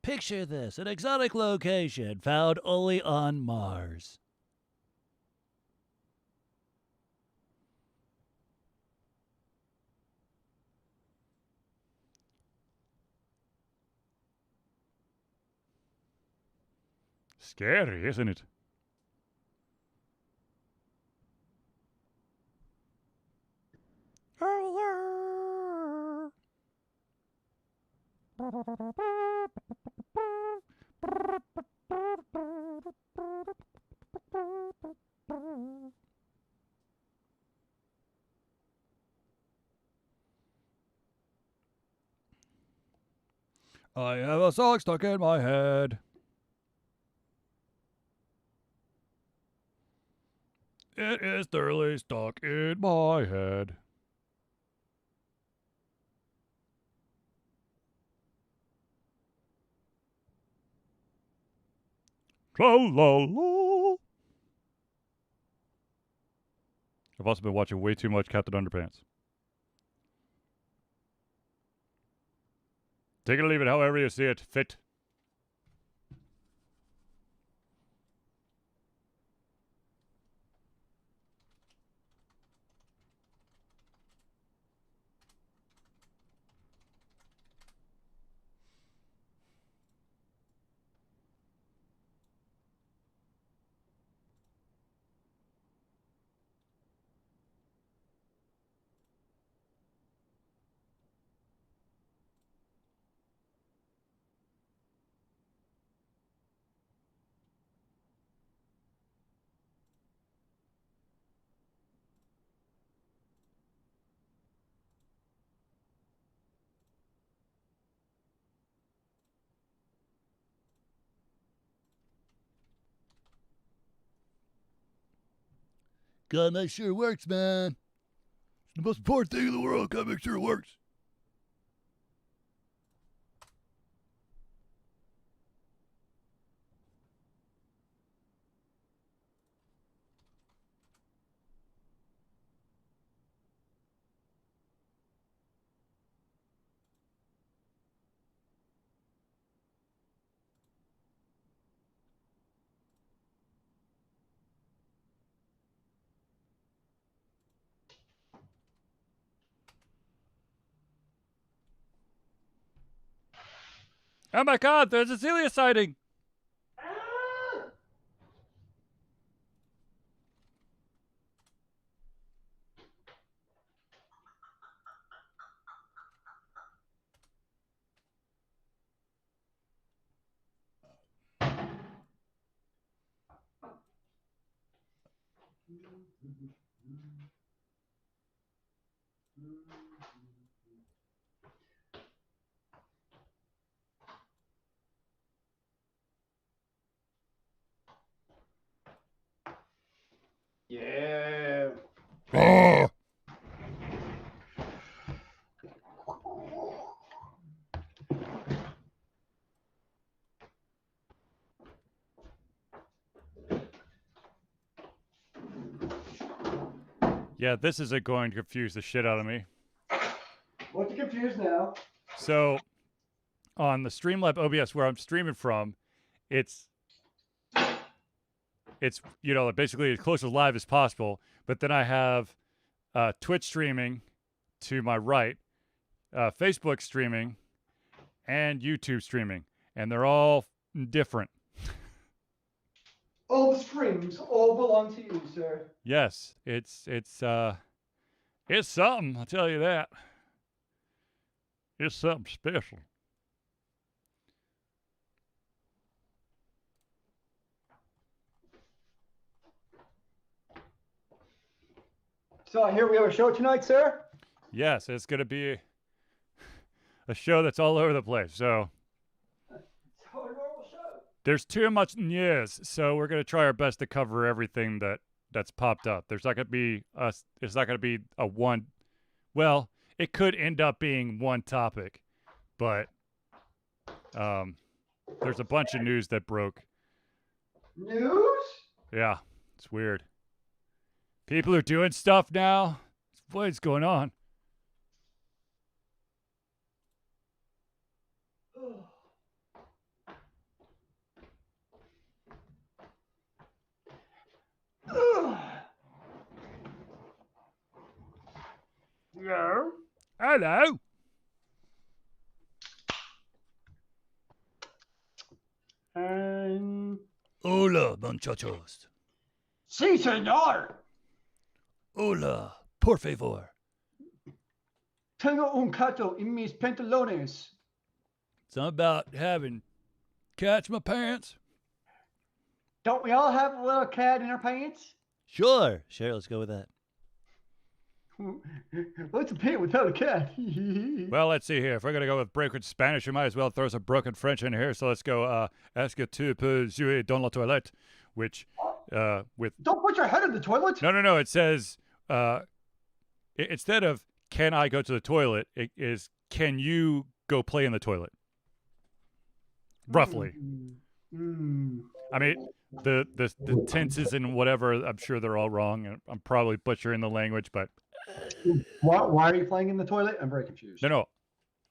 Picture this, an exotic location found only on Mars. Scary, isn't it? I have a song stuck in my head. It is thoroughly stuck in my head. La la la. I've also been watching way too much Captain Underpants. Take it or leave it, however you see it fit. Gotta make sure it works, man. It's the most important thing in the world. Gotta make sure it works. Oh my god, there's a Celia sighting! Yeah. Oh! Yeah, this isn't going to confuse the shit out of me. What to confuse now? So, on the Streamlab OBS where I'm streaming from, it's you know, basically as close to live as possible. But then I have Twitch streaming to my right, Facebook streaming, and YouTube streaming, and they're all different. All the streams all belong to you, sir. Yes, it's something. I'll tell you that. It's something special. So I hear we have a show tonight, sir? Yes, it's gonna be a show that's all over the place. So It's a normal show. there's too much news, so we're gonna try our best to cover everything that's popped up. There's not gonna be us. It's not gonna be a one. Well, it could end up being one topic, but there's a bunch of news that broke. News? Yeah, it's weird. People are doing stuff now. What's going on? Yeah. Hello. And Hola, muchachos. sí, señor. Hola, por favor. Tengo un gato en mis pantalones. Something about having cats in my pants? Don't we all have a little cat in our pants? Sure, let's go with that. What's a pant without a cat? Well, let's see here. If we're going to go with broken Spanish, we might as well throw some broken French in here. So let's go, est-ce que tu peux jouer dans la toilette? Which, with... Don't put your head in the toilet. No. It says, instead of, can I go to the toilet, it is, can you go play in the toilet? Roughly. I mean, the tenses and whatever, I'm sure they're all wrong. And I'm probably butchering the language, but... Why are you playing in the toilet? I'm very confused. No.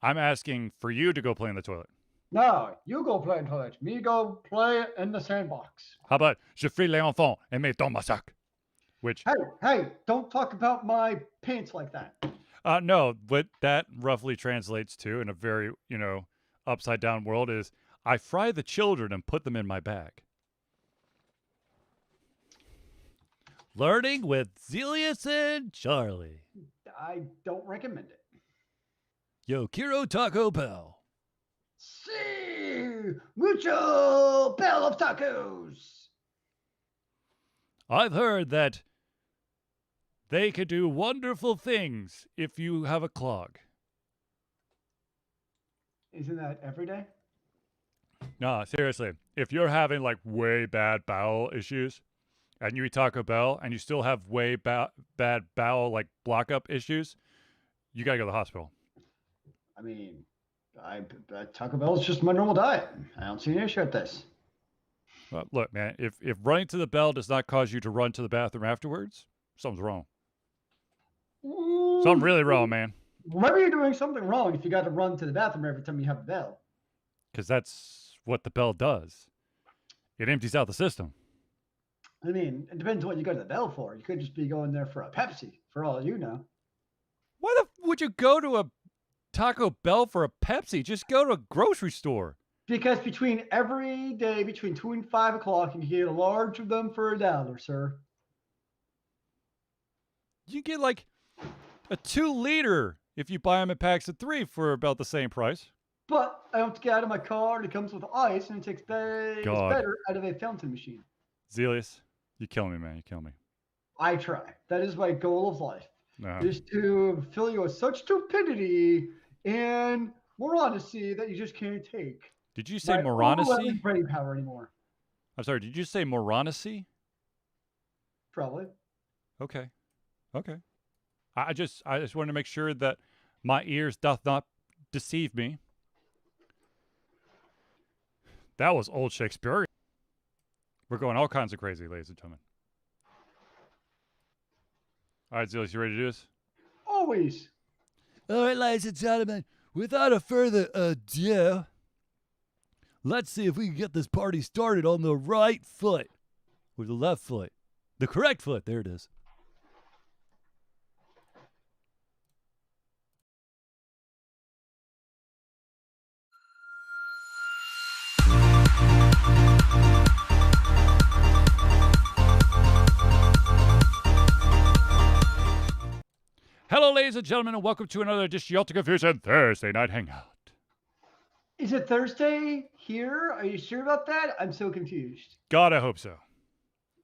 I'm asking for you to go play in the toilet. No, you go play in the toilet. Me go play in the sandbox. How about, je fais les enfants et mets dans ma sac? Which... Hey, don't talk about my pants like that. No, what that roughly translates to in a very, upside down world is, I fry the children and put them in my bag. Learning with Zelius and Charlie. I don't recommend it. Yo quiero Taco Bell. Sí, mucho bell of tacos. I've heard that they can do wonderful things if you have a clog. Isn't that every day? No, seriously. If you're having like way bad bowel issues and you eat Taco Bell and you still have way bad bowel like block up issues, you got to go to the hospital. I mean, Taco Bell is just my normal diet. I don't see an issue with this. Well, look, man, if running to the bell does not cause you to run to the bathroom afterwards, something's wrong. Something really wrong, man. Maybe you're doing something wrong if you got to run to the bathroom every time you have a bell. Because that's what the bell does. It empties out the system. I mean, it depends what you go to the bell for. You could just be going there for a Pepsi, for all you know. Why the would you go to a Taco Bell for a Pepsi? Just go to a grocery store. Because every day between 2 and 5 o'clock, you can get a large of them for $1, sir. You get like a 2-liter if you buy them in packs of 3 for about the same price. But I have to get out of my car, and it comes with ice, and it takes it's better out of a fountain machine. Zelius, you kill me, man. You kill me. I try. That is my goal of life, No. is to fill you with such stupidity and moronicy that you just can't take. Did you say My moronicy? overwhelming brain power anymore. I'm sorry, did you say moronicy? Probably. Okay. I just wanted to make sure that my ears doth not deceive me. That was old Shakespeare. We're going all kinds of crazy, ladies and gentlemen. All right, Zelius, you ready to do this? Always. All right, ladies and gentlemen, without a further ado, let's see if we can get this party started on the right foot. Or the left foot. The correct foot. There it is. Hello, ladies and gentlemen, and welcome to another edition of the Confusion Thursday Night Hangout. Is it Thursday here? Are you sure about that? I'm so confused. God, I hope so.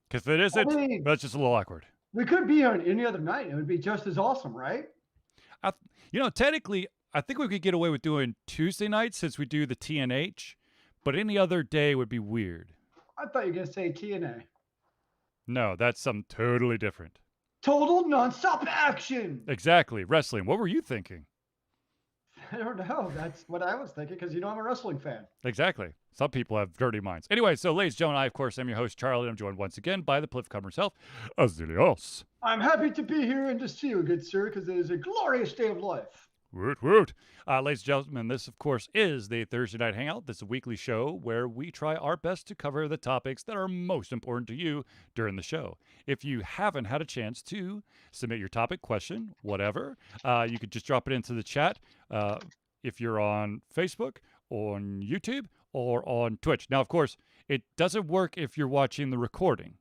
Because if it isn't, I mean, that's just a little awkward. we could be on any other night. It would be just as awesome, right? Technically, I think we could get away with doing Tuesday nights since we do the TNH, but any other day would be weird. I thought you were going to say TNA. No, that's something totally different. Total nonstop action. Exactly. Wrestling. What were you thinking? I don't know. That's what I was thinking because I'm a wrestling fan. Exactly. Some people have dirty minds. Anyway, so ladies and gentlemen, I, of course, am your host, Charlie. I'm joined once again by the Pliff Comer himself, Azilios. I'm happy to be here and to see you, good sir, because it is a glorious day of life. Woot woot. Ladies and gentlemen, this, of course, is the Thursday Night Hangout. This is a weekly show where we try our best to cover the topics that are most important to you during the show. If you haven't had a chance to submit your topic, question, whatever, you could just drop it into the chat if you're on Facebook, on YouTube, or on Twitch. Now, of course, it doesn't work if you're watching the recording.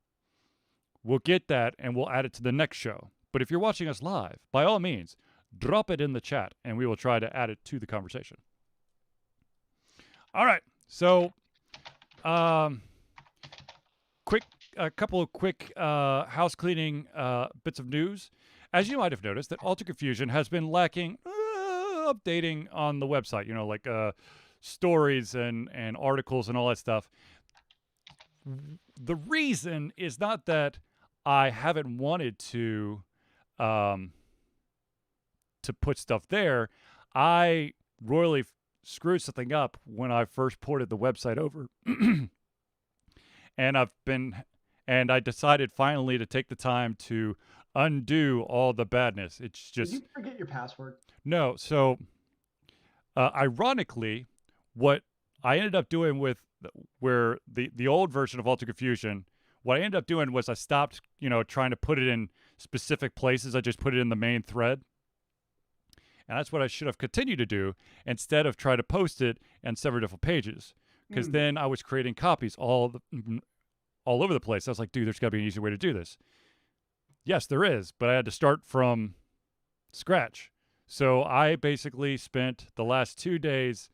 We'll get that and we'll add it to the next show. But if you're watching us live, by all means, drop it in the chat, and we will try to add it to the conversation. All right, so a couple of quick house cleaning bits of news. As you might have noticed, that Alter Confusion has been lacking updating on the website, like stories and articles and all that stuff. The reason is not that I haven't wanted to put stuff there. I royally screwed something up when I first ported the website over. and I decided finally to take the time to undo all the badness. It's just... Did you forget your password? No. So, ironically, what I ended up doing with where the old version of Alter Confusion, what I ended up doing was I stopped, trying to put it in specific places. I just put it in the main thread. And that's what I should have continued to do instead of try to post it on several different pages. Because then I was creating copies all over the place. I was like, dude, there's got to be an easier way to do this. Yes, there is, but I had to start from scratch. So I basically spent the last 2 days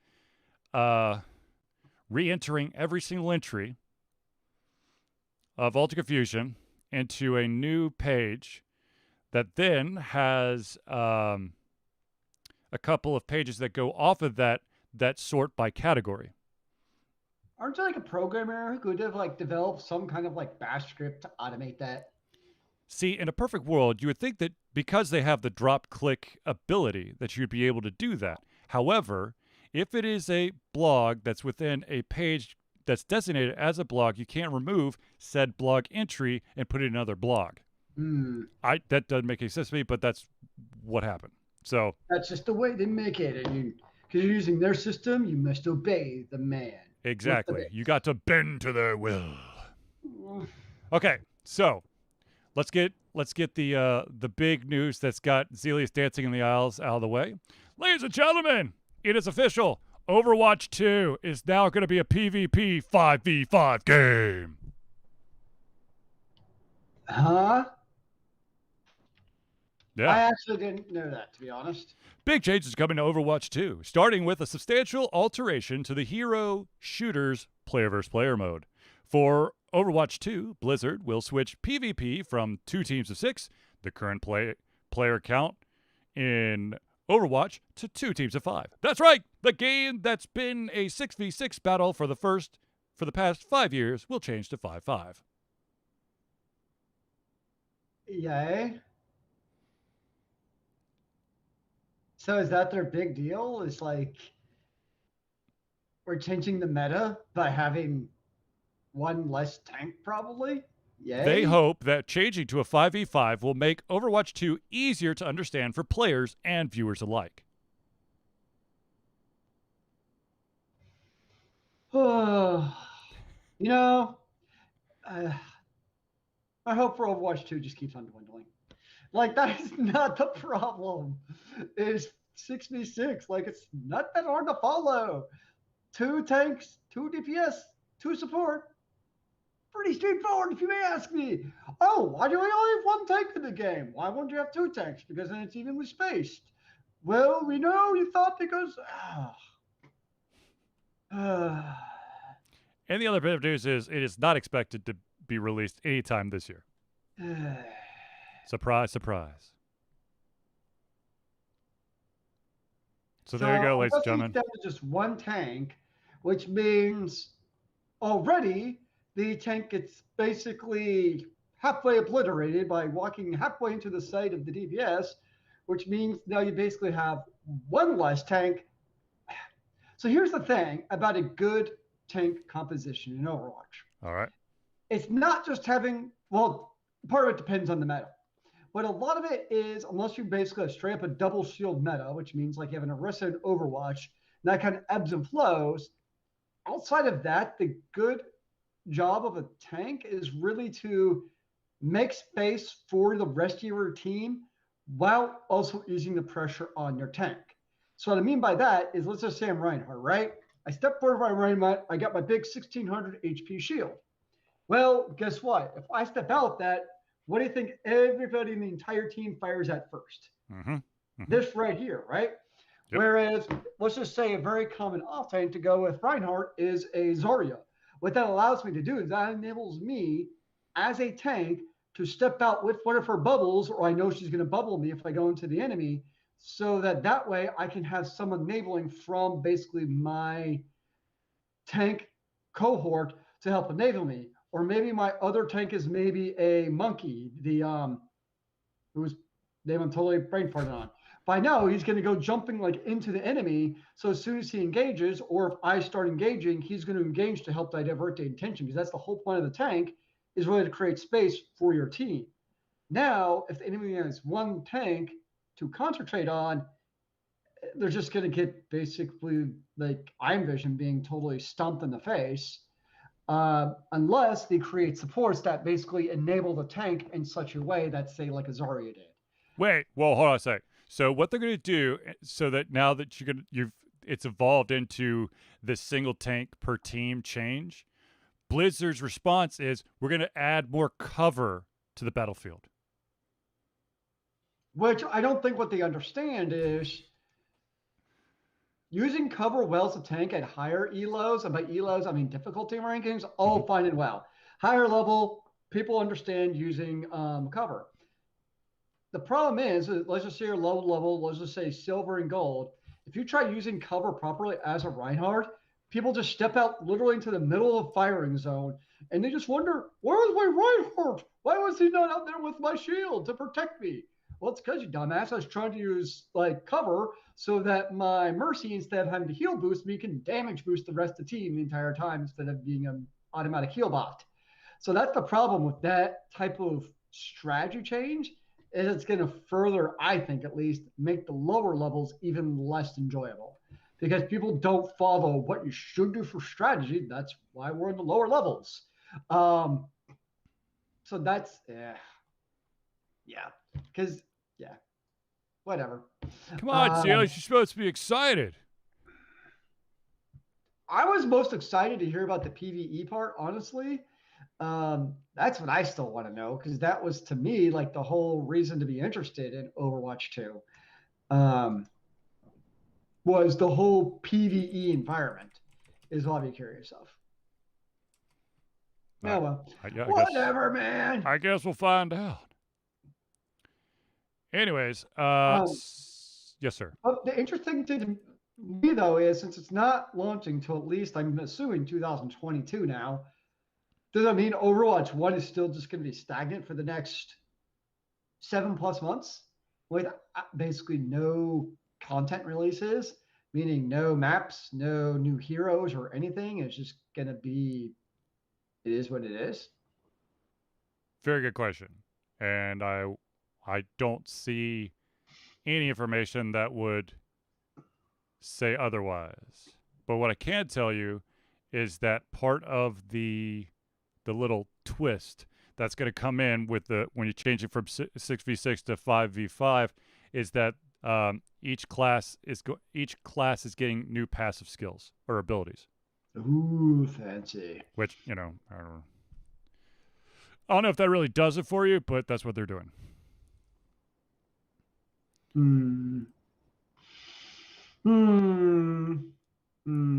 re-entering every single entry of Alter Confusion into a new page that then has... a couple of pages that go off of that sort by category. Aren't you like a programmer who could have developed some kind of bash script to automate that? See, in a perfect world, you would think that because they have the drop click ability that you'd be able to do that. However, if it is a blog that's within a page that's designated as a blog, you can't remove said blog entry and put it in another blog. That doesn't make any sense to me, but that's what happened. So that's just the way they make it, and because you're using their system, you must obey the man. Exactly, you got to bend to their will. Okay, so let's get the big news that's got Zelius dancing in the aisles out of the way. Ladies and gentlemen, it is official. Overwatch 2 is now going to be a PvP 5v5 game. Huh? Yeah. I actually didn't know that, to be honest. Big changes coming to Overwatch 2, starting with a substantial alteration to the hero shooters player versus player mode. For Overwatch 2, Blizzard will switch PvP from 2 teams of 6, the current player count in Overwatch, to 2 teams of 5. That's right! The game that's been a 6v6 battle for the past 5 years will change to 5v5. Yay. So is that their big deal? It's we're changing the meta by having one less tank, probably? Yay. They hope that changing to a 5v5 will make Overwatch 2 easier to understand for players and viewers alike. I hope for Overwatch 2 just keeps on dwindling. That is not the problem. It's 6v6. It's not that hard to follow. 2 tanks, 2 DPS, 2 support. Pretty straightforward if you may ask me. Oh, why do we only have 1 tank in the game? Why won't you have 2 tanks? Because then it's evenly spaced. Well, we know you thought because... And the other bit of news is it is not expected to be released anytime this year. Surprise, surprise. So there you go, ladies and gentlemen. That was just 1 tank, which means already the tank gets basically halfway obliterated by walking halfway into the site of the DPS, which means now you basically have 1 less tank. So here's the thing about a good tank composition in Overwatch. All right. It's not just having, well, part of it depends on the meta. But a lot of it is, unless you basically have straight up a double shield meta, which means like you have an Orisa and Overwatch, and that kind of ebbs and flows. Outside of that, the good job of a tank is really to make space for the rest of your team while also easing the pressure on your tank. So what I mean by that is, let's just say I'm Reinhardt, right? I step forward my Reinhardt, I got my big 1600 HP shield. Well, guess what? If I step out that, what do you think everybody in the entire team fires at first? Mm-hmm. Mm-hmm. This right here, right? Yep. Whereas, let's just say a very common off tank to go with Reinhardt is a Zarya. What that allows me to do is that enables me as a tank to step out with one of her bubbles, or I know she's going to bubble me if I go into the enemy, so that way I can have some enabling from basically my tank cohort to help enable me. Or maybe my other tank is maybe a monkey, whose name I'm totally brain farting on. But I know he's going to go jumping like into the enemy. So as soon as he engages, or if I start engaging, he's going to engage to help divert the attention, because that's the whole point of the tank, is really to create space for your team. Now, if the enemy has one tank to concentrate on, they're just going to get basically, like I envision, being totally stomped in the face, unless they create supports that basically enable the tank in such a way that, say, like a Zarya did. Wait, well, hold on a sec. So what they're going to do, so that now that it's evolved into the single tank per team change, Blizzard's response is, we're going to add more cover to the battlefield. Which I don't think what they understand is using cover well as a tank at higher elos, and by elos I mean difficulty rankings, all fine and well. Higher level, people understand using cover. The problem is, let's just say you're low level, let's just say silver and gold. If you try using cover properly as a Reinhardt, people just step out literally into the middle of the firing zone, and they just wonder, where was my Reinhardt? Why was he not out there with my shield to protect me? Well, it's because you dumbass. I was trying to use like cover so that my Mercy, instead of having to heal boost me, can damage boost the rest of the team the entire time instead of being an automatic heal bot. So that's the problem with that type of strategy change, is it's going to further, I think at least, make the lower levels even less enjoyable. Because people don't follow what you should do for strategy. That's why we're in the lower levels. So that's, because, whatever. Come on, Celia, you're supposed to be excited. I was most excited to hear about the PvE part, honestly. That's what I still want to know, because that was, to me, like the whole reason to be interested in Overwatch 2. Was the whole PvE environment is what I'd be curious of. Oh, well. Whatever, man. I guess we'll find out. Anyways, yes, sir. The interesting thing to me, though, is since it's not launching till at least, I'm assuming, 2022 now, does that mean Overwatch 1 is still just going to be stagnant for the next 7+ months with basically no content releases, meaning no maps, no new heroes or anything? It's just going to be, it is what it is? Very good question. And I don't see any information that would say otherwise. But what I can tell you is that part of the little twist that's going to come in with when you change it from 6v6 to 5v5 is that each class is getting new passive skills or abilities. Ooh, fancy. Which, I don't know if that really does it for you, but that's what they're doing.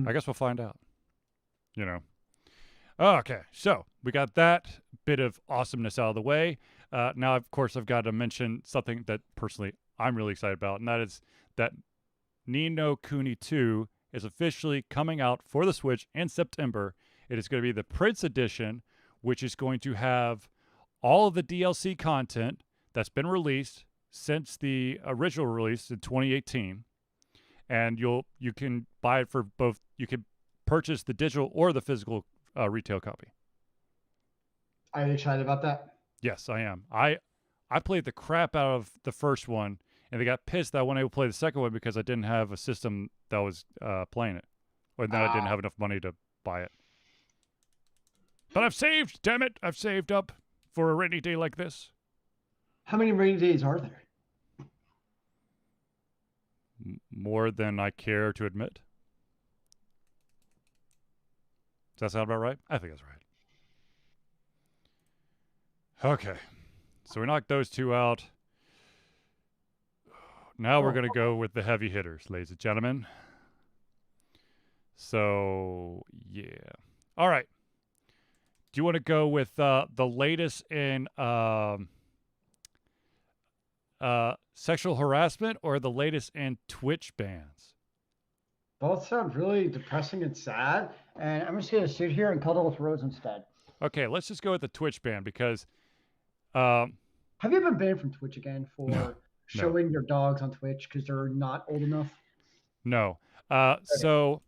I guess we'll find out. Okay, so we got that bit of awesomeness out of the way. Now, of course, I've got to mention something that personally I'm really excited about, and that is that Nino Kuni 2 is officially coming out for the Switch in September. It is going to be the Prince Edition, which is going to have all of the DLC content that's been released since the original release in 2018. And you can buy it for both. You can purchase the digital or the physical retail copy. Are you excited about that? Yes, I am. I I played the crap out of the first one, and they got pissed that I wasn't able to play the second one because I didn't have a system that was playing it, or that I didn't have enough money to buy it. But I've saved, damn it! I've saved up for a rainy day like this. How many rainy days are there? More than I care to admit. Does that sound about right? I think that's right. Okay. So we knocked those two out. Now we're going to go with the heavy hitters, ladies and gentlemen. So, yeah. All right. Do you want to go with the latest in sexual harassment or the latest in Twitch bans? Both sound really depressing and sad. And I'm just going to sit here and cuddle with Rose instead. Okay, let's just go with the Twitch ban because... have you been banned from Twitch again for showing no. your dogs on Twitch because they're not old enough? No. So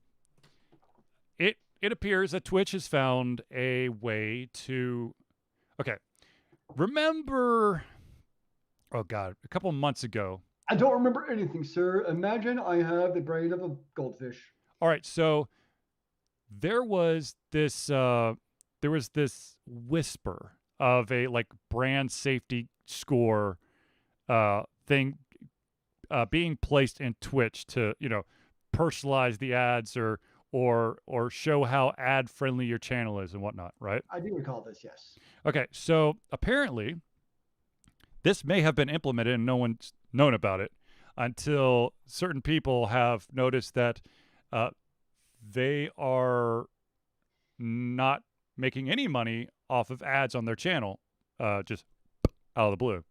it appears that Twitch has found a way to... Okay. Remember... Oh, God. A couple months ago... I don't remember anything, sir. Imagine I have the brain of a goldfish. All right, so there was this whisper of a like brand safety score thing being placed in Twitch to, you know, personalize the ads or show how ad friendly your channel is and whatnot, right? I do recall this, yes. Okay, so apparently this may have been implemented and no one's known about it until certain people have noticed that they are not making any money off of ads on their channel, just out of the blue.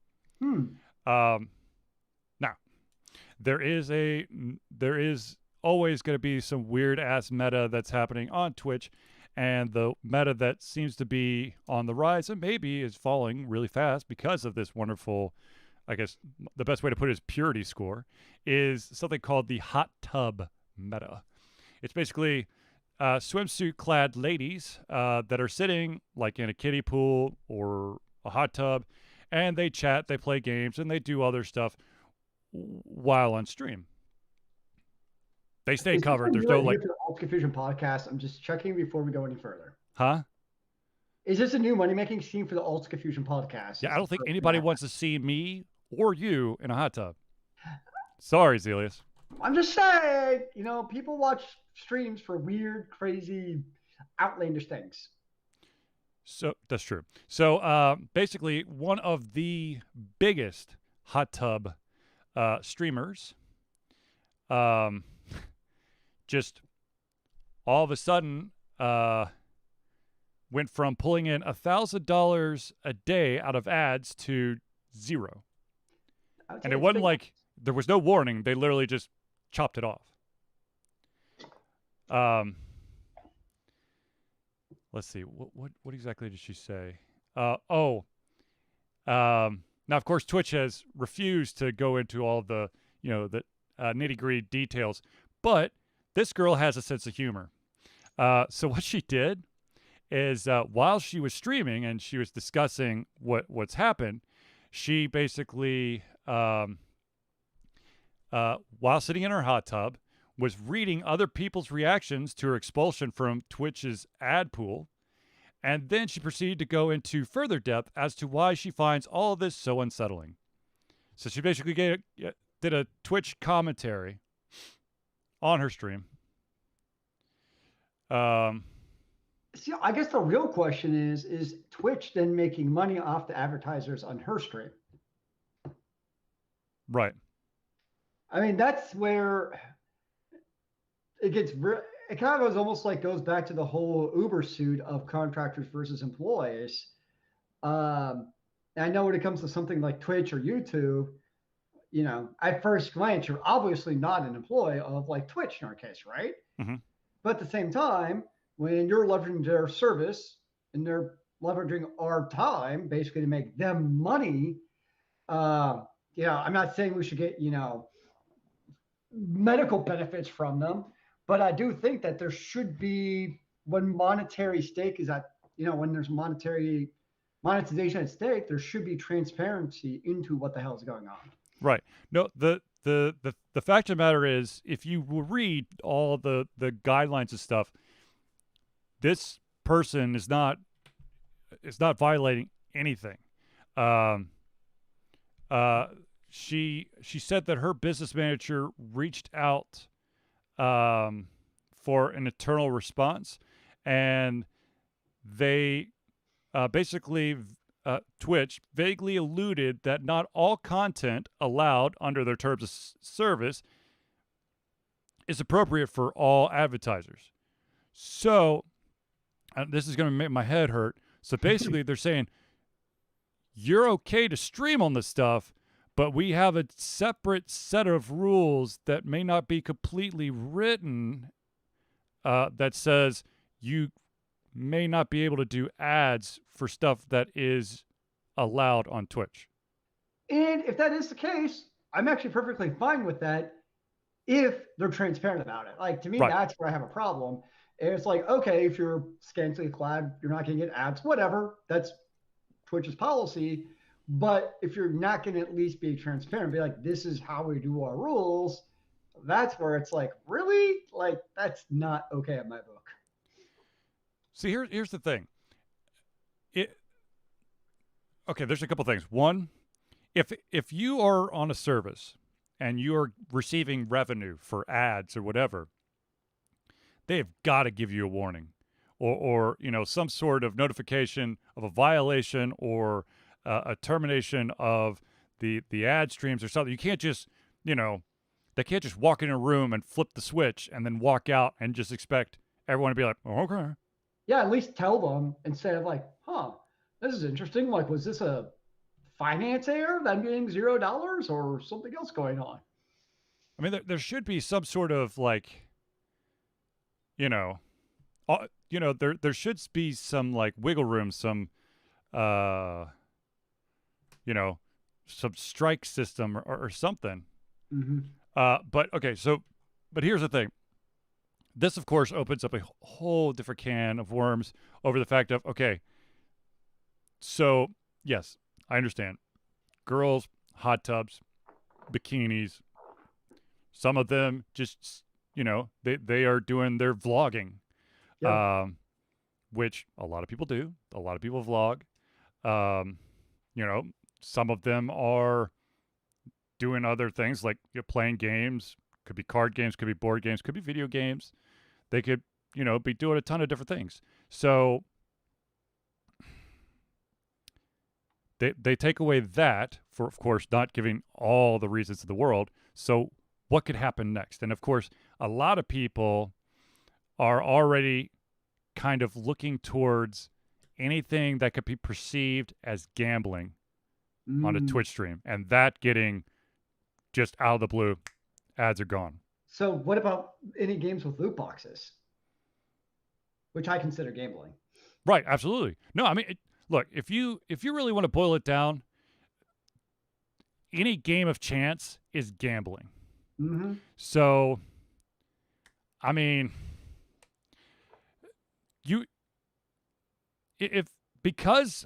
Now, there is always going to be some weird ass meta that's happening on Twitch, and the meta that seems to be on the rise and maybe is falling really fast because of this wonderful, I guess the best way to put it is purity score, is something called the hot tub meta. It's basically swimsuit-clad ladies that are sitting like in a kiddie pool or a hot tub, and they chat, they play games, and they do other stuff while on stream. They stay covered. There's no like... For the Alt Confusion podcast, I'm just checking before we go any further. Huh? Is this a new money-making scheme for the Alt Confusion podcast? Yeah, I don't think anybody wants to see me or you in a hot tub. Sorry, Zelius. I'm just saying, you know, people watch streams for weird, crazy, outlandish things. So that's true. So basically, one of the biggest hot tub streamers just all of a sudden went from pulling in $1,000 a day out of ads to zero. And it wasn't like there was no warning. They literally just chopped it off. Let's see. What exactly did she say? Now, of course, Twitch has refused to go into all the, you know, the nitty-gritty details. But this girl has a sense of humor. So what she did is while she was streaming and she was discussing what's happened, she basically, while sitting in her hot tub, was reading other people's reactions to her expulsion from Twitch's ad pool. And then she proceeded to go into further depth as to why she finds all of this so unsettling. So she basically did a Twitch commentary on her stream. See, I guess the real question is Twitch then making money off the advertisers on her stream? Right. I mean, that's where it gets it kind of goes back to the whole Uber suit of contractors versus employees. I know when it comes to something like Twitch or YouTube, you know, at first glance, you're obviously not an employee of like Twitch in our case, right? Mm-hmm. But at the same time, when you're leveraging their service and they're leveraging our time basically to make them money, you know, I'm not saying we should get, you know, medical benefits from them, but I do think that there should be, when monetary stake is at, you know, when there's monetary monetization at stake, there should be transparency into what the hell is going on. Right. No, the fact of the matter is, if you read all the guidelines and stuff, this person is not violating anything. She said that her business manager reached out for an internal response, and they basically Twitch vaguely alluded that not all content allowed under their terms of service is appropriate for all advertisers. So, this is going to make my head hurt. So basically, they're saying you're okay to stream on this stuff, but we have a separate set of rules that may not be completely written that says you may not be able to do ads for stuff that is allowed on Twitch. And if that is the case, I'm actually perfectly fine with that if they're transparent about it. Like, to me, Right. That's where I have a problem. It's like, okay, if you're scantily clad, you're not going to get ads, whatever. That's Twitch's policy. But if you're not going to at least be transparent, be like, this is how we do our rules, that's where it's like, really? Like, that's not okay in my book. See, here's the thing. Okay, there's a couple things. One, if you are on a service and you are receiving revenue for ads or whatever, they've got to give you a warning, or some sort of notification of a violation or a termination of the ad streams or something. You can't just they can't just walk in a room and flip the switch and then walk out and just expect everyone to be like, oh, okay. Yeah, at least tell them instead of like, this is interesting. Like, was this a finance error that I'm getting $0 or something else going on? I mean, there should be some sort of like, there should be some like wiggle room, some, some strike system or something. Mm-hmm. But here's the thing. This, of course, opens up a whole different can of worms over the fact of, okay, so, yes, I understand. Girls, hot tubs, bikinis, some of them just, they are doing their vlogging, Yep. which a lot of people do. A lot of people vlog. Some of them are doing other things like playing games. Could be card games, could be board games, could be video games. They could, be doing a ton of different things. So they take away that for, of course, not giving all the reasons in the world. So what could happen next? And of course, a lot of people are already kind of looking towards anything that could be perceived as gambling on a Twitch stream, and that getting just out of the blue, ads are gone. So what about any games with loot boxes, which I consider gambling? Right, absolutely. No, I mean, look, if you really want to boil it down, any game of chance is gambling. Mm-hmm. So, I mean, because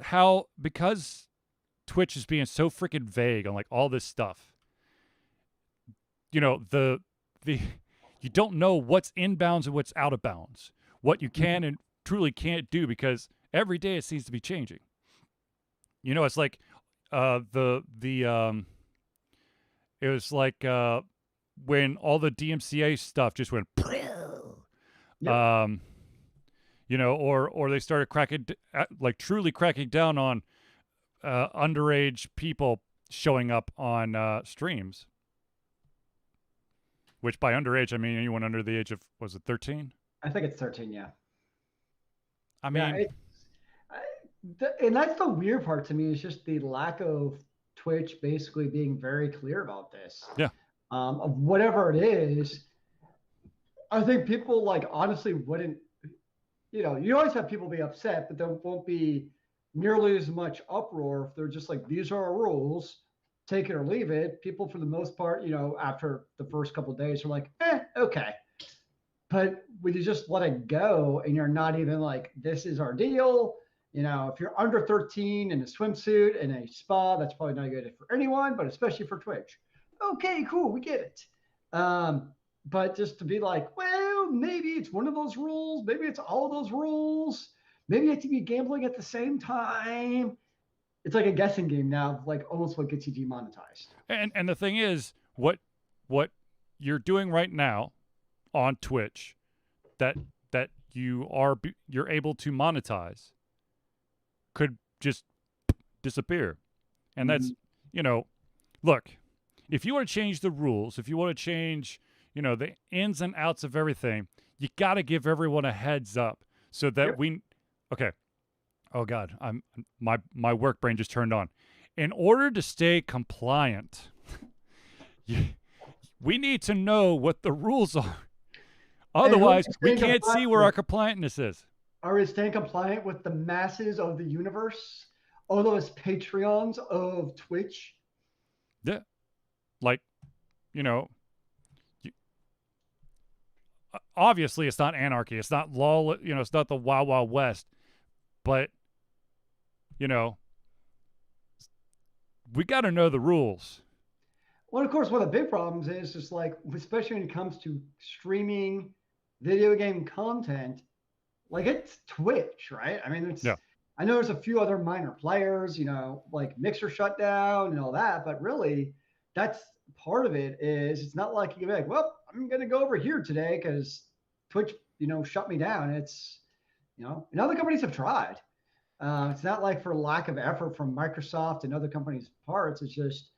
Twitch is being so freaking vague on like all this stuff, you don't know what's inbounds and what's out of bounds, what you can and truly can't do, because every day it seems to be changing. It's like it was like when all the DMCA stuff just went, Yep. or they started truly cracking down on underage people showing up on streams. Which by underage, I mean anyone under the age of, was it 13? I think it's 13, yeah. I mean, and that's the weird part to me, is just the lack of Twitch basically being very clear about this. Yeah. Of whatever it is. I think people honestly wouldn't, you always have people be upset, but there won't be nearly as much uproar if they're just like, these are our rules, take it or leave it. People, for the most part, after the first couple of days, are like, okay. But when you just let it go and you're not even like, this is our deal, If you're under 13 in a swimsuit in a spa, that's probably not good for anyone, but especially for Twitch. Okay, cool, we get it. But just to be like, well, maybe it's one of those rules, maybe it's all those rules, maybe you have to be gambling at the same time. It's like a guessing game now, like almost what gets you demonetized. And the thing is, what you're doing right now on Twitch, that you're able to monetize, could just disappear. And that's, look, if you want to change the rules, if you want to change, the ins and outs of everything, you got to give everyone a heads up so that okay. Oh God, my work brain just turned on. In order to stay compliant, we need to know what the rules are. Otherwise, we can't see where our compliantness is. Are we staying compliant with the masses of the universe? All those Patreons of Twitch? Yeah. Like, obviously it's not anarchy. It's not law, it's not the Wild Wild West. But, we got to know the rules. Well, of course, one of the big problems is just like, especially when it comes to streaming video game content, like it's Twitch, right? I mean, I know there's a few other minor players, like Mixer shut down and all that, but really that's part of it. Is it's not like you can be like, well, I'm going to go over here today because Twitch, shut me down. It's, and other companies have tried. It's not like for lack of effort from Microsoft and other companies' parts. It's just,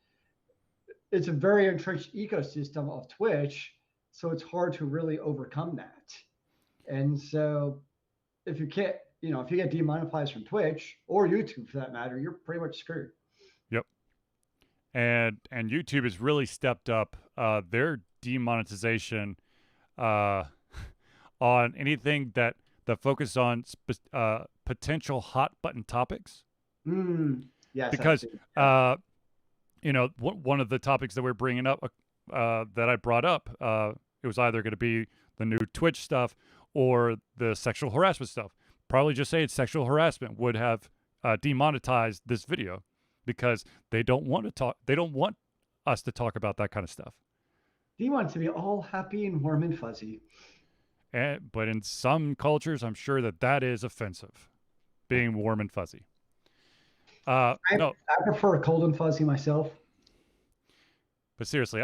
it's a very entrenched ecosystem of Twitch, so it's hard to really overcome that. And so if you can't, if you get demonetized from Twitch or YouTube for that matter, you're pretty much screwed. Yep. And YouTube has really stepped up their demonetization on anything that focuses on potential hot button topics. Yes. Because one of the topics that we're bringing up that I brought up, it was either going to be the new Twitch stuff or the sexual harassment stuff. Probably just say it's sexual harassment would have demonetized this video because they don't want to talk. They don't want us to talk about that kind of stuff. They want it to be all happy and warm and fuzzy. But in some cultures, I'm sure that is offensive, being warm and fuzzy. I prefer cold and fuzzy myself. But seriously,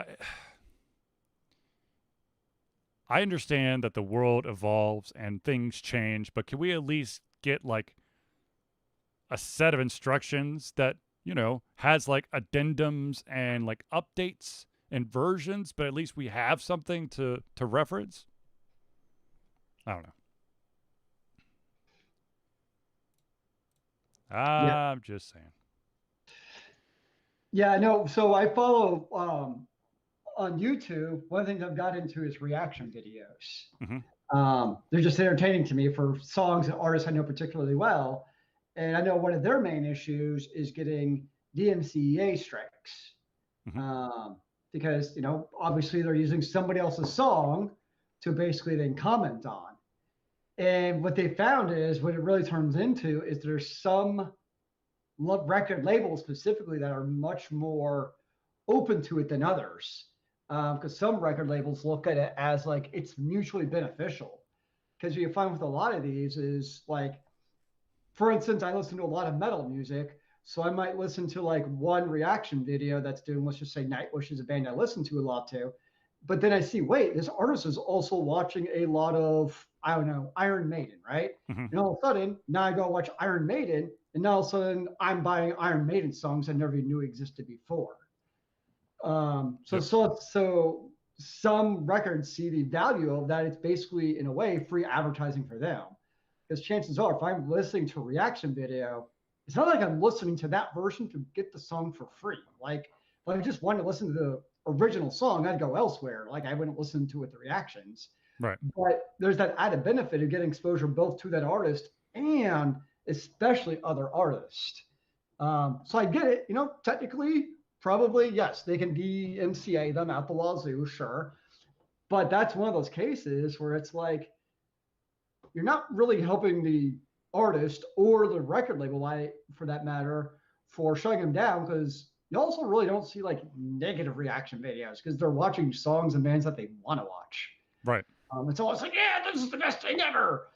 I understand that the world evolves and things change, but can we at least get like a set of instructions that, has like addendums and like updates and versions, but at least we have something to reference? I don't know. I'm just saying. Yeah, no. So I follow on YouTube. One of the things I've got into is reaction videos. Mm-hmm. They're just entertaining to me for songs and artists I know particularly well. And I know one of their main issues is getting DMCA strikes. Mm-hmm. Because, obviously they're using somebody else's song to basically then comment on. And what they found is what it really turns into is there's some record labels specifically that are much more open to it than others. Because some record labels look at it as like it's mutually beneficial. Because what you find with a lot of these is like, for instance, I listen to a lot of metal music. So I might listen to like one reaction video that's doing, let's just say Nightwish is a band I listen to a lot too. But then I see, wait, this artist is also watching a lot of, I don't know, Iron Maiden, right? Mm-hmm. And all of a sudden, now I go watch Iron Maiden, and now all of a sudden I'm buying Iron Maiden songs I never even knew existed before. So some records see the value of that. It's basically, in a way, free advertising for them. Because chances are, if I'm listening to a reaction video, it's not like I'm listening to that version to get the song for free. Like, if I just wanted to listen to the original song, I'd go elsewhere. Like, I wouldn't listen to it, the reactions. Right. But there's that added benefit of getting exposure both to that artist and especially other artists. So I get it. Technically, probably, yes, they can DMCA them out the wazoo, sure. But that's one of those cases where it's like, you're not really helping the artist or the record label, why for that matter, for shutting them down, because you also really don't see like negative reaction videos because they're watching songs and bands that they want to watch. Right. It's always like, yeah, this is the best thing ever.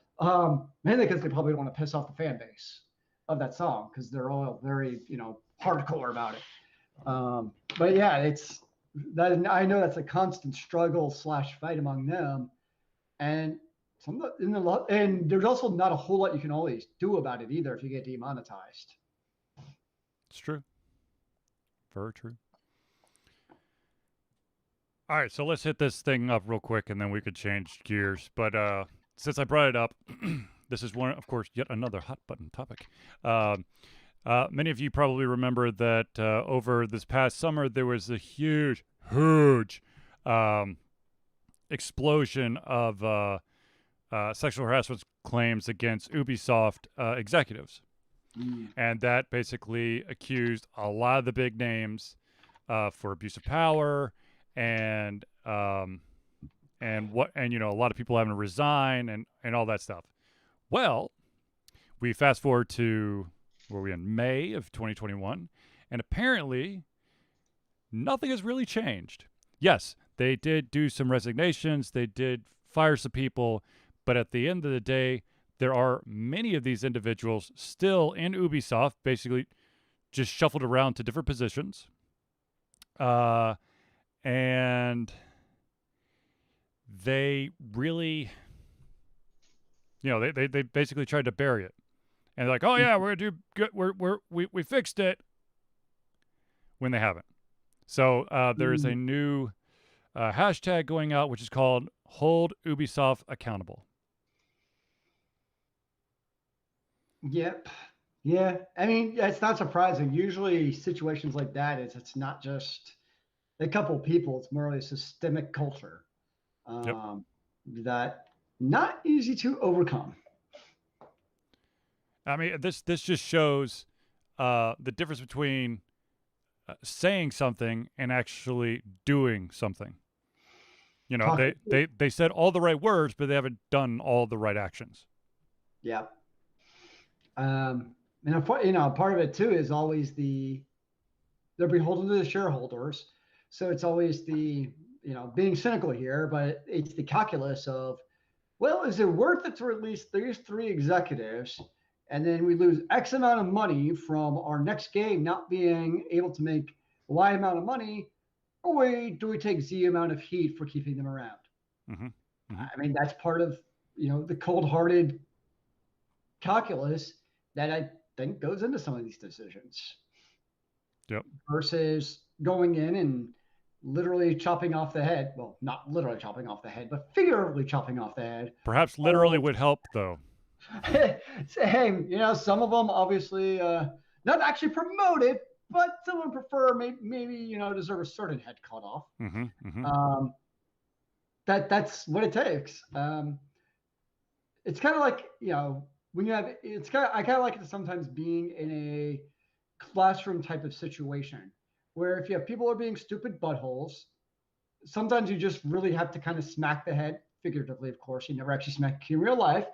Mainly because they probably don't want to piss off the fan base of that song because they're all very, hardcore about it. But yeah, it's that I know that's a constant struggle / fight among them, and and there's also not a whole lot you can always do about it either if you get demonetized. It's true. Very true. All right, so let's hit this thing up real quick, and then we could change gears. But since I brought it up, this is one, of course, yet another hot button topic. Many of you probably remember that over this past summer there was a huge explosion of sexual harassment claims against Ubisoft executives, and that basically accused a lot of the big names for abuse of power. And a lot of people having to resign and all that stuff. Well, we fast forward to where we in May of 2021, and apparently nothing has really changed. Yes, they did do some resignations, they did fire some people, but at the end of the day, there are many of these individuals still in Ubisoft, basically just shuffled around to different positions. And they really, they basically tried to bury it, and they're like, "Oh yeah, we're gonna do good. We fixed it," when they haven't. So there's a new hashtag going out, which is called "Hold Ubisoft Accountable." Yep. Yeah. I mean, it's not surprising. Usually, situations like that it's not just a couple of people, it's more of a systemic culture that not easy to overcome. I mean, this just shows the difference between saying something and actually doing something. They said all the right words, but they haven't done all the right actions. Yeah. And part of it too is always they're beholden to the shareholders. So it's always the, being cynical here, but it's the calculus of, well, is it worth it to release these 3 executives and then we lose X amount of money from our next game not being able to make Y amount of money, or do we take Z amount of heat for keeping them around? Mm-hmm. Mm-hmm. I mean, that's part of, the cold-hearted calculus that I think goes into some of these decisions. Yep. Versus going in and literally chopping off the head. Well, not literally chopping off the head, but figuratively chopping off the head. Perhaps literally would help, though. Hey, some of them obviously not actually promoted, but some would prefer maybe deserve a certain head cut off. Mm-hmm. Mm-hmm. That's what it takes. It's kind of like when you have I kind of like it sometimes being in a classroom type of situation where if you have people who are being stupid buttholes, sometimes you just really have to kind of smack the head, figuratively, of course. You never actually smack in real life.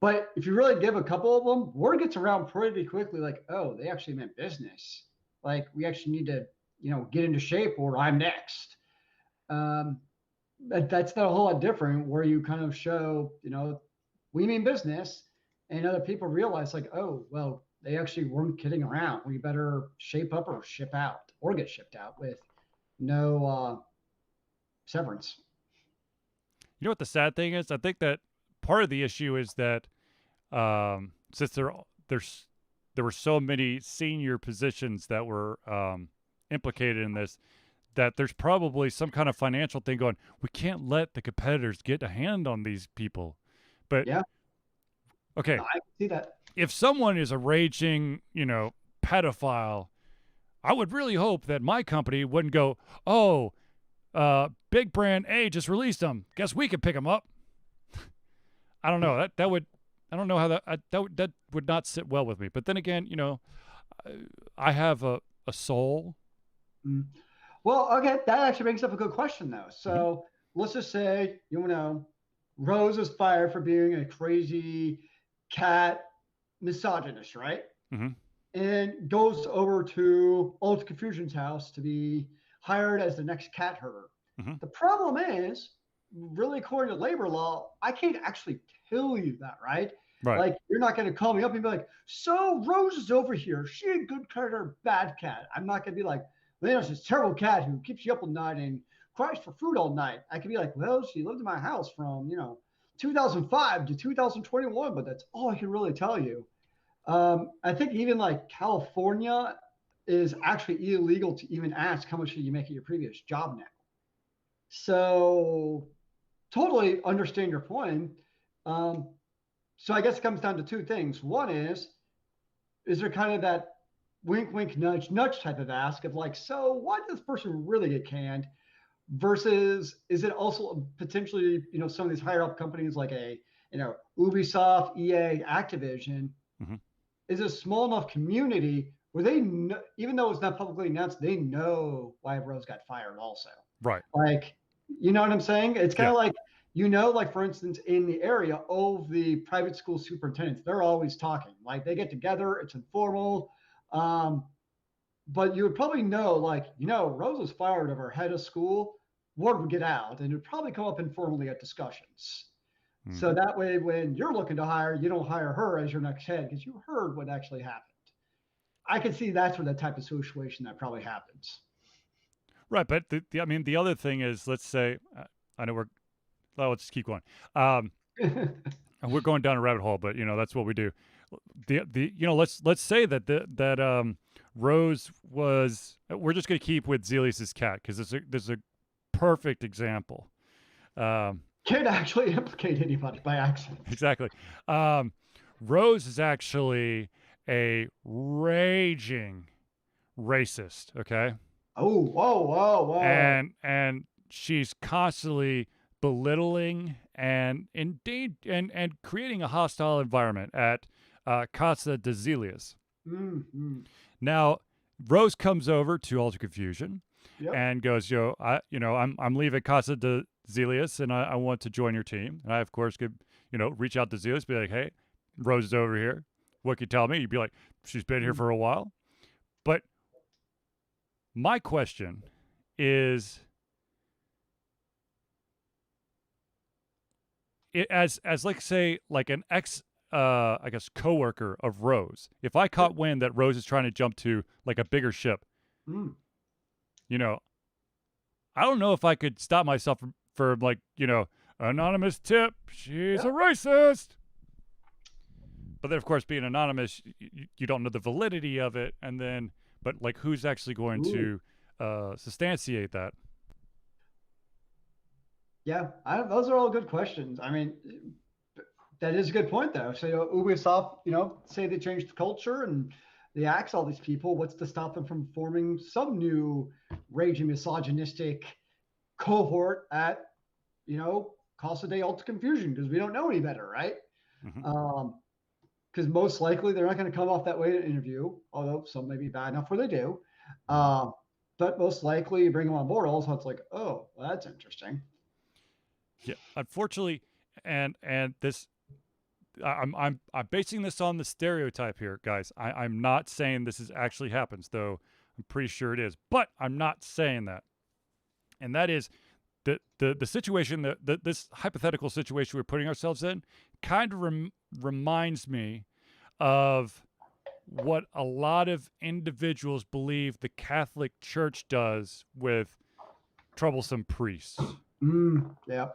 But if you really give a couple of them, word gets around pretty quickly, like, oh, they actually meant business. Like, we actually need to, get into shape or I'm next. That's not a whole lot different where you kind of show, we mean business, and other people realize like, oh, well, they actually weren't kidding around. We better shape up or ship out or get shipped out with no severance. You know what the sad thing is? I think that part of the issue is that since there were so many senior positions that were implicated in this, that there's probably some kind of financial thing going, we can't let the competitors get a hand on these people. But yeah. Okay. I can see that. If someone is a raging, pedophile, I would really hope that my company wouldn't go, oh, big brand A just released them. Guess we can pick them up. I don't know. That would, I don't know how that would not sit well with me. But then again, I have a soul. Well, okay, that actually brings up a good question though. So let's just say, Rose is fired for being a crazy cat misogynist, right? Mm-hmm. And goes over to Old Confusion's house to be hired as the next cat herder. Mm-hmm. The problem is, really, according to labor law, I can't actually tell you that, right? Right. Like, you're not going to call me up and be like, so Rose is over here. Is she a good cat or bad cat? I'm not going to be like, Lena's this terrible cat who keeps you up all night and cries for food all night. I could be like, well, she lived in my house from, 2005 to 2021, but that's all I can really tell you. I think even like California is actually illegal to even ask how much did you make at your previous job now. So totally understand your point. Um, so I guess it comes down to two things. One is there kind of that wink, wink, nudge, nudge type of ask of like, so why did this person really get canned? Versus is it also potentially, some of these higher up companies like Ubisoft, EA, Activision, Mm-hmm. is a small enough community where they know, even though it's not publicly announced, they know why Rose got fired also. Right. Like, you know what I'm saying? It's kind Yeah. of like, like, for instance, in the area, all of the private school superintendents, they're always talking. Like, they get together, it's informal. Um, but you would probably know, like, Rose was fired of her head of school, word would get out, and it would probably come up informally at discussions. Mm. So that way, when you're looking to hire, you don't hire her as your next head because you heard what actually happened. I can see that's where that type of situation that probably happens. Right. But I mean, the other thing is, let's say, I know let's just keep going. We're going down a rabbit hole, but that's what we do. Let's say that Rose was. We're just going to keep with Zelius's cat because there's a perfect example. Can't actually implicate anybody by accident. Exactly. Rose is actually a raging racist. Okay. Oh, whoa, whoa, whoa. And she's constantly belittling and indeed and creating a hostile environment at Casa de Zelius. Mm-hmm. Now, Rose comes over to Alter Confusion and goes, I'm leaving Casa de Zelius and I want to join your team. And I, of course, could, reach out to Zelius, be like, hey, Rose is over here. What can you tell me? You'd be like, she's been here for a while. But my question is, as like say like an ex I guess coworker of Rose, if I caught wind that Rose is trying to jump to like a bigger ship, I don't know if I could stop myself from like, anonymous tip, she's a racist. But then of course being anonymous, you don't know the validity of it, and then but like who's actually going to substantiate that? Yeah, those are all good questions. I mean, that is a good point, though. So Ubisoft, say they changed the culture and they axe all these people. What's to stop them from forming some new raging misogynistic cohort at, Casa de Alta Confusion? Because we don't know any better, right? Mm-hmm. Because most likely they're not going to come off that way in an interview, although some may be bad enough where they do. But most likely you bring them on board, also it's like, oh, well, that's interesting. Yeah, unfortunately, and this, I'm basing this on the stereotype here, guys. I'm not saying this is actually happens, though I'm pretty sure it is. But I'm not saying that, and that is the situation that this hypothetical situation we're putting ourselves in kind of reminds me of what a lot of individuals believe the Catholic Church does with troublesome priests. Yeah.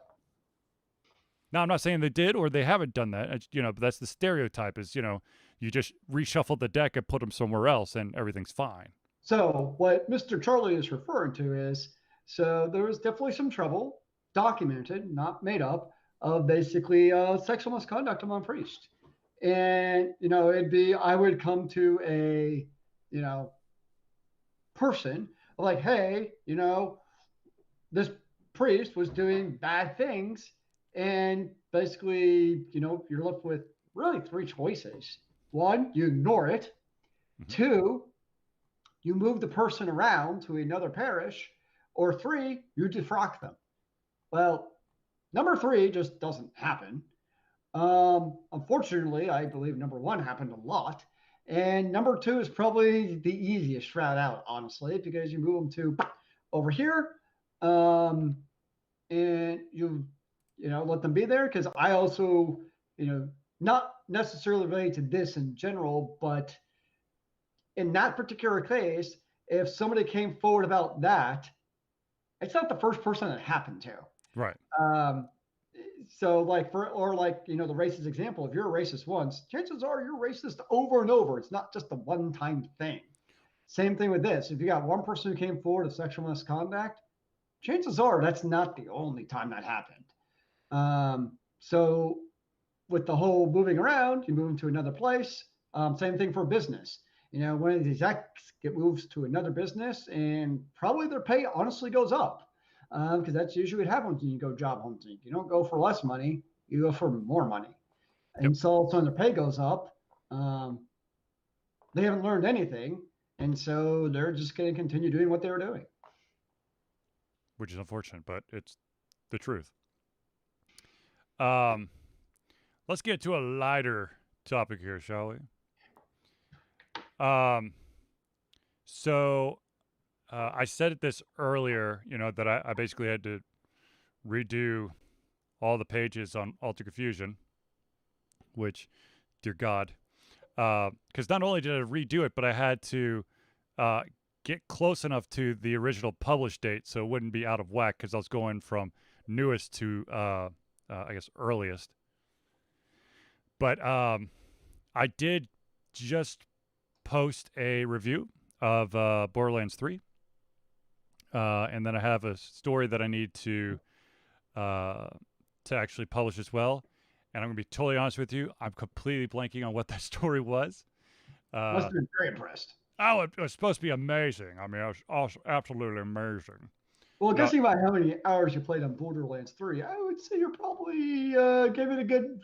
Now, I'm not saying they did or they haven't done that, but that's the stereotype is, you just reshuffle the deck and put them somewhere else and everything's fine. So what Mr. Charlie is referring to is, so there was definitely some trouble, documented, not made up, of basically sexual misconduct among priests. And, it'd be, I would come to a, person like, hey, this priest was doing bad things. And basically, you're left with really three choices. One, you ignore it. Mm-hmm. Two, you move the person around to another parish. Or three, you defrock them. Well, number three just doesn't happen. Unfortunately, I believe number one happened a lot. And number two is probably the easiest route out, honestly, because you move them to over here, um, and let them be there. Because I also, not necessarily related to this in general, but in that particular case, if somebody came forward about that, it's not the first person it happened to. Right. Um, so like the racist example, if you're a racist once, chances are you're racist over and over. It's not just a one-time thing. Same thing with this. If you got one person who came forward of sexual misconduct, chances are that's not the only time that happened. So with the whole moving around, you move them to another place. Same thing for business. One of these execs get moves to another business, and probably their pay honestly goes up, because that's usually what happens when you go job hunting. You don't go for less money, you go for more money. Yep. And so all of a sudden their pay goes up. They haven't learned anything, and so they're just going to continue doing what they were doing. Which is unfortunate, but it's the truth. Let's get to a lighter topic here, shall we? So I said this earlier, that I basically had to redo all the pages on Alter Confusion, which, dear God, because not only did I redo it, but I had to get close enough to the original publish date so it wouldn't be out of whack, because I was going from newest to, I guess, earliest. But I did just post a review of Borderlands 3. And then I have a story that I need to actually publish as well. And I'm going to be totally honest with you, I'm completely blanking on what that story was. Must have been very impressed. Oh, it was supposed to be amazing. I mean, it was also absolutely amazing. Well, guessing about how many hours you played on Borderlands 3, I would say you're probably gave it a good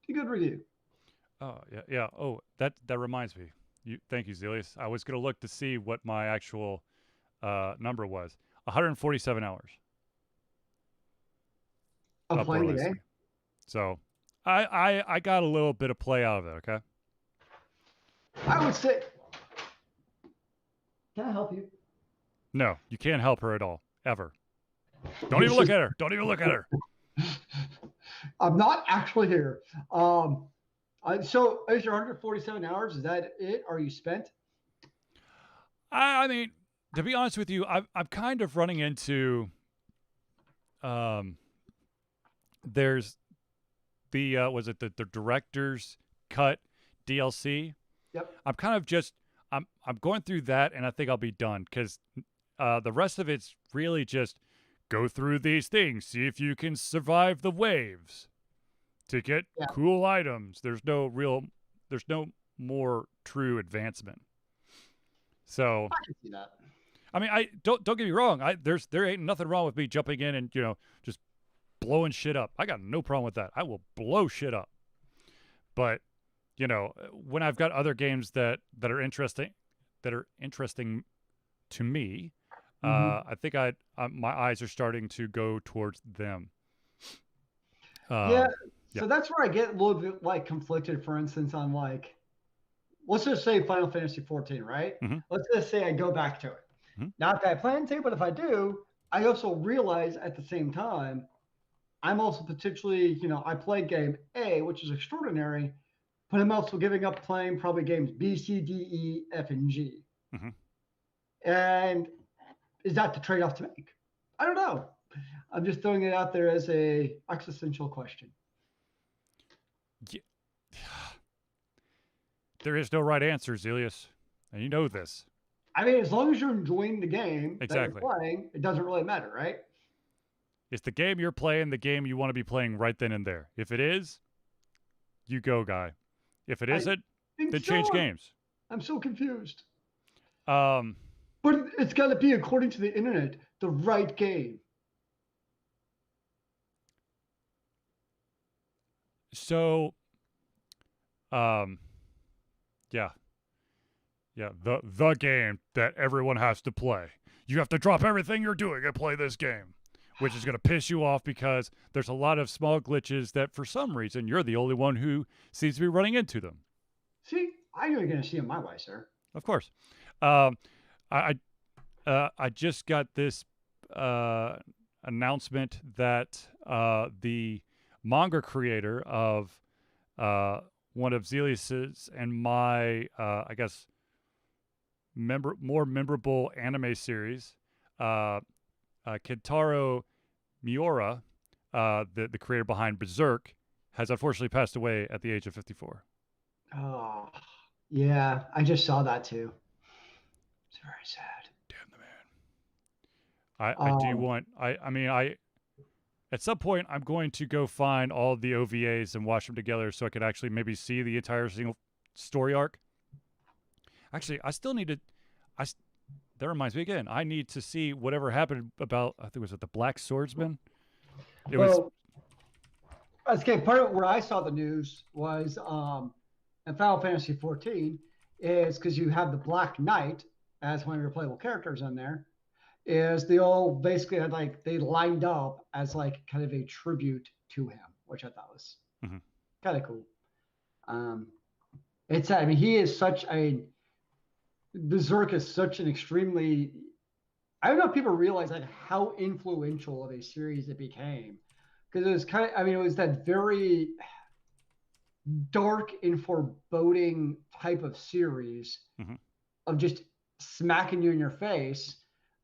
review. Oh, yeah. Oh, that reminds me. Thank you, Zelius. I was going to look to see what my actual number was. 147 hours. Of playing the game? So, I got a little bit of play out of it, okay? I would say... Can I help you? No, you can't help her at all. Ever. Don't even look at her. Don't even look at her. I'm not actually here. So is your 147 hours, is that it? Are you spent? I mean, to be honest with you, I'm kind of running into there's the was it the director's cut DLC? Yep. I'm kind of just I'm going through that, and I think I'll be done, because the rest of it's really just go through these things, see if you can survive the waves to get cool items. There's no more true advancement. So I can see that. I mean, don't get me wrong. There ain't nothing wrong with me jumping in and just blowing shit up. I got no problem with that. I will blow shit up. But when I've got other games that are interesting to me, I think my eyes are starting to go towards them. So that's where I get a little bit like conflicted. For instance, on like, let's just say Final Fantasy 14, right? Mm-hmm. Let's just say I go back to it. Mm-hmm. Not that I plan to, but if I do, I also realize at the same time, I'm also potentially, I play game A, which is extraordinary, but I'm also giving up playing probably games B, C, D, E, F, and G. Mm-hmm. And is that the trade-off to make? I don't know. I'm just throwing it out there as a existential question. Yeah. There is no right answer, Zelius, and you know this. I mean, as long as you're enjoying the game that you're playing, it doesn't really matter, right? It's the game you're playing, the game you want to be playing right then and there. If it is, you go, guy. If it isn't, then change games. I'm so confused. But it's got to be, according to the internet, the right game. So, yeah, the game that everyone has to play. You have to drop everything you're doing and play this game. which is going to piss you off because there's a lot of small glitches that for some reason you're the only one who seems to be running into them. See, I knew you were going to see it my way, sir. Of course. I just got this announcement that the manga creator of one of Zelius's and my, I guess, more memorable anime series, Kentaro Miura, the creator behind Berserk, has unfortunately passed away at the age of 54. Oh, yeah, I just saw that too. It's very sad. Damn the man. I do want, at some point, I'm going to go find all of the OVAs and watch them together so I could actually maybe see the entire single story arc. Actually, I still need to, that reminds me again, I need to see whatever happened about, I think it was the Black Swordsman. Okay, part of where I saw the news was in Final Fantasy 14 is because you have the Black Knight as one of your playable characters in there, is they all basically had like, they lined up as like kind of a tribute to him, which I thought was kind of cool. He is such a, Berserk is such an extremely, I don't know if people realize like how influential of a series it became. Because it was kind of, it was that very dark and foreboding type of series of just smacking you in your face.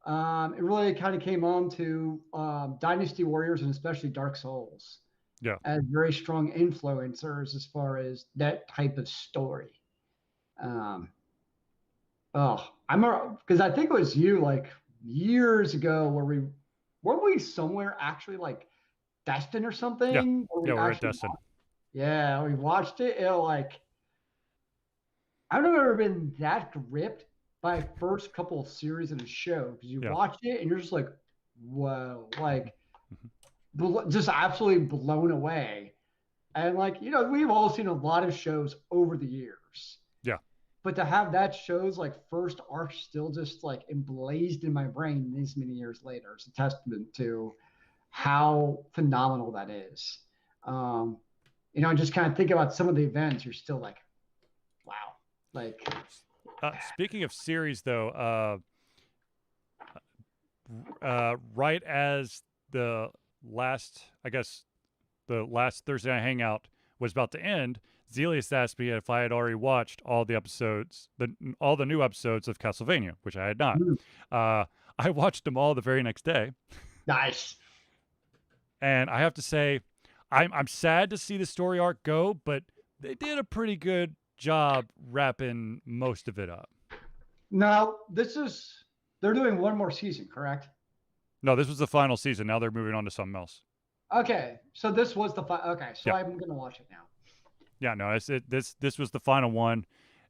It really kind of came on to Dynasty Warriors and especially Dark Souls. Yeah. As very strong influencers as far as that type of story. Because I think it was you like years ago where weren't we somewhere actually like Destin or something? Yeah, we're at Destin. Yeah, we watched it. I don't know if I've ever been that gripped by first couple of series in a show because you watch it and you're just like, whoa, like just absolutely blown away. And like, we've all seen a lot of shows over the years. Yeah. But to have that show's like first arc still just like emblazed in my brain these many years later is a testament to how phenomenal that is. Just kind of think about some of the events, you're still like, wow. Like, speaking of series, though, right as the last Thursday Night Hangout was about to end, Zelius asked me if I had already watched all the episodes, all the new episodes of Castlevania, which I had not. I watched them all the very next day. Nice. And I have to say, I'm sad to see the story arc go, but they did a pretty good job wrapping most of it up. Now, they're doing one more season, correct? No, this was the final season. Now they're moving on to something else. Okay, so this was the okay, so I'm gonna watch it now. Yeah, no, this was the final one,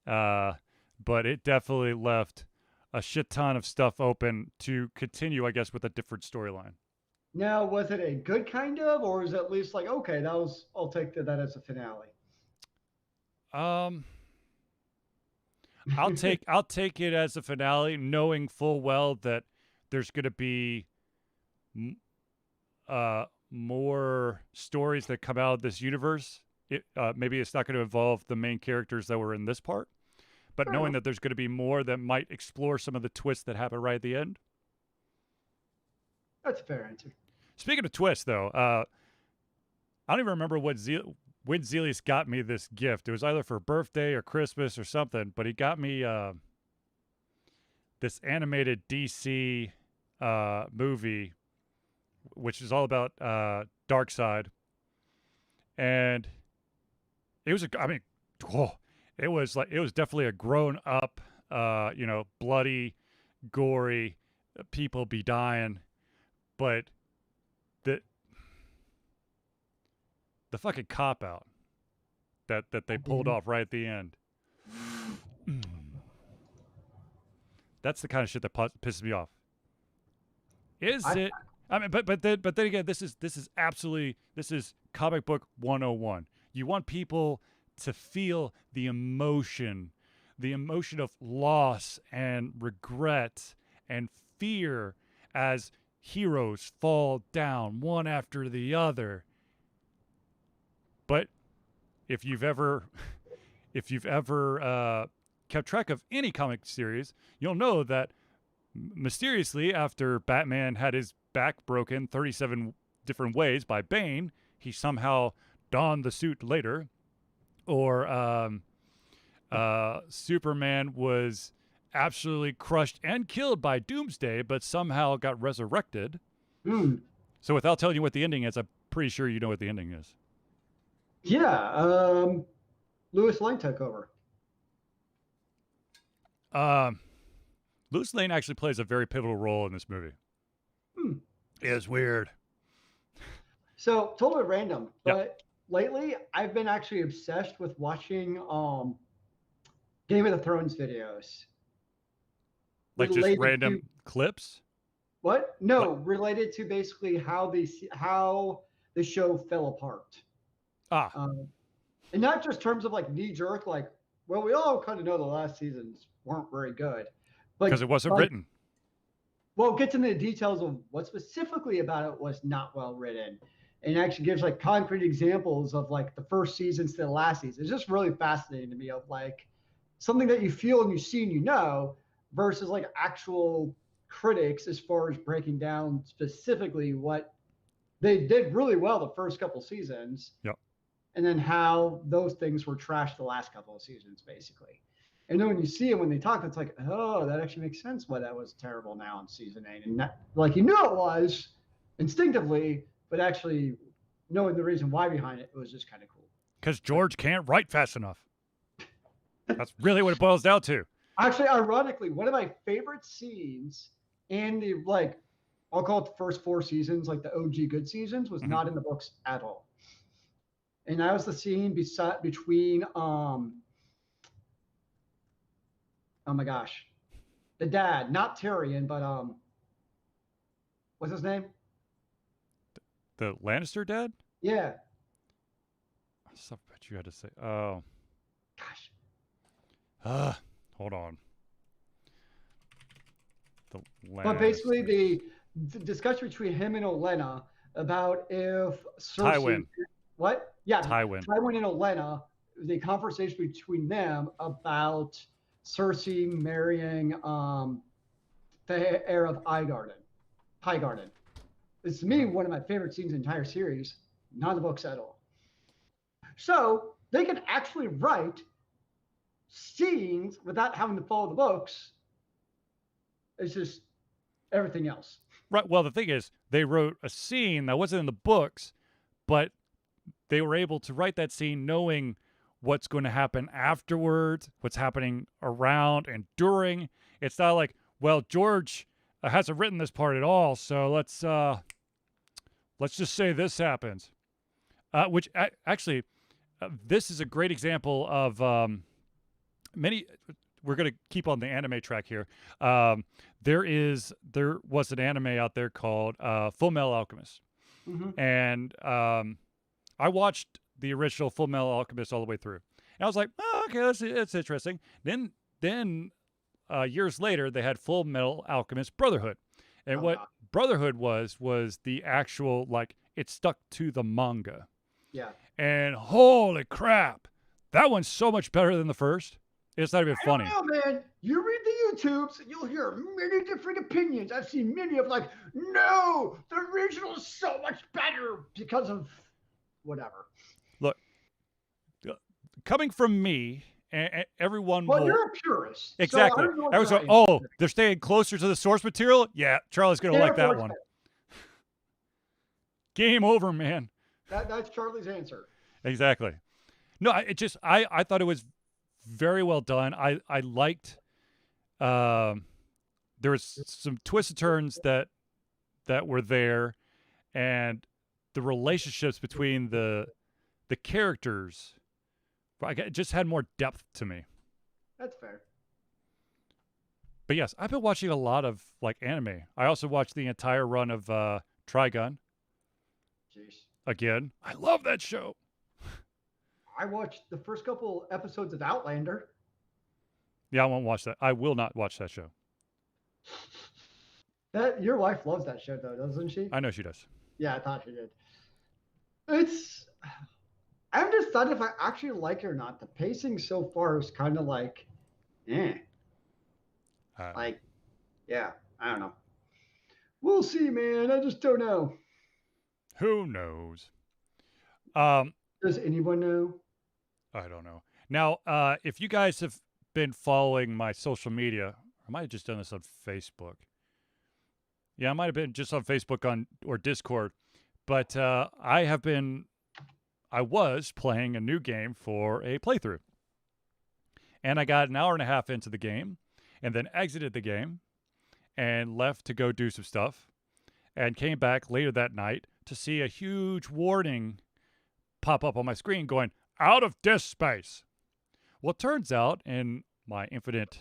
but it definitely left a shit ton of stuff open to continue, I guess, with a different storyline. Now, was it a good kind of, or is it at least like, okay, I'll take that as a finale? I'll take it as a finale, knowing full well that there's going to be more stories that come out of this universe. Maybe it's not going to involve the main characters that were in this part, but knowing that there's going to be more that might explore some of the twists that happen right at the end. That's a fair answer. Speaking of twists, though, I don't even remember when Zelius got me this gift. It was either for birthday or Christmas or something, but he got me this animated DC movie, which is all about Darkseid. And it was it was definitely a grown up, bloody, gory, people be dying, but the fucking cop out that they pulled off right at the end. That's the kind of shit that pisses me off. But then again, this is comic book 101. You want people to feel the emotion of loss and regret and fear as heroes fall down one after the other. But if you've ever kept track of any comic series, you'll know that mysteriously, after Batman had his back broken 37 different ways by Bane, he somehow donned the suit later. Or Superman was absolutely crushed and killed by Doomsday, but somehow got resurrected. So without telling you what the ending is, I'm pretty sure you know what the ending is. Yeah. Lois Lane took over. Lois Lane actually plays a very pivotal role in this movie. It's weird. So totally random, but Yep. lately I've been actually obsessed with watching Game of the Thrones videos. Like just related random to- clips? What? No, related to basically how the show fell apart. And not just terms of like knee jerk, like, well, we all kind of know the last seasons weren't very good, but Because it wasn't written. Well, it gets into the details of what specifically about it was not well written, and actually gives like concrete examples of like the first seasons to the last season. It's just really fascinating to me of like something that you feel and you see and you know versus like actual critics as far as breaking down specifically what they did really well the first couple seasons. Yep. And then how those things were trashed the last couple of seasons, basically. And then when you see it, when they talk, it's like, oh, that actually makes sense why that was terrible now in season 8. And that, like, you knew it was instinctively, but actually knowing the reason why behind it, it was just kind of cool. Because George can't write fast enough. That's really what it boils down to. Actually, ironically, one of my favorite scenes in the, like, I'll call it the first 4 seasons, like the OG good seasons, was not in the books at all. And that was the scene between oh my gosh, the dad, not Tyrion, but what's his name? The Lannister dad? Yeah. I bet you had to say. Oh. Gosh. Hold on. The But basically, Lannisters. the discussion between him and Olenna about if Cersei. Tywin. What? Yeah. Tywin. Tywin and Olenna, the conversation between them about Cersei marrying the heir of Highgarden. It's to me one of my favorite scenes in the entire series, not in the books at all. So they can actually write scenes without having to follow the books. It's just everything else. Right. Well, the thing is, they wrote a scene that wasn't in the books, but they were able to write that scene knowing what's going to happen afterwards, what's happening around and during. It's not like, well, George hasn't written this part at all, so let's just say this happens. Which actually, this is a great example of many. We're going to keep on the anime track here. There was an anime out there called Full Metal Alchemist, and I watched the original Full Metal Alchemist all the way through, and I was like, oh, okay, that's interesting. Then years later, they had Full Metal Alchemist Brotherhood, and what Brotherhood was the actual, like, it stuck to the manga. Yeah. And holy crap, that one's so much better than the first. It's not even funny. I don't know, man. You read the YouTubes and you'll hear many different opinions. I've seen many of like, no, the original is so much better because of whatever. Look, coming from me, everyone Well, will... you're a purist. Exactly. So everyone's like, oh, they're staying closer to the source material? Yeah, Charlie's going to like that one. Game over, man. That's Charlie's answer. Exactly. No, I thought it was very well done. I liked there was some twists and turns that were there, and the relationships between the characters, it just had more depth to me. That's fair. But yes, I've been watching a lot of like anime. I also watched the entire run of Trigun. Jeez. Again, I love that show. I watched the first couple episodes of Outlander. Yeah, I won't watch that. I will not watch that show. That your wife loves that show though, doesn't she? I know she does. Yeah, I thought she did. It's I haven't decided if I actually like it or not. The pacing so far is kind of like, eh, Uh, like, yeah, I don't know. We'll see, man. I just don't know. who knows? Um, Does anyone know? I don't know. Now, if you guys have been following my social media, I might have just done this on Facebook. Yeah, I might have been just on Facebook or Discord, but I was playing a new game for a playthrough, and I got an hour and a half into the game, and then exited the game, and left to go do some stuff, and came back later that night to see a huge warning pop up on my screen going, out of disk space. Well, it turns out, in my infinite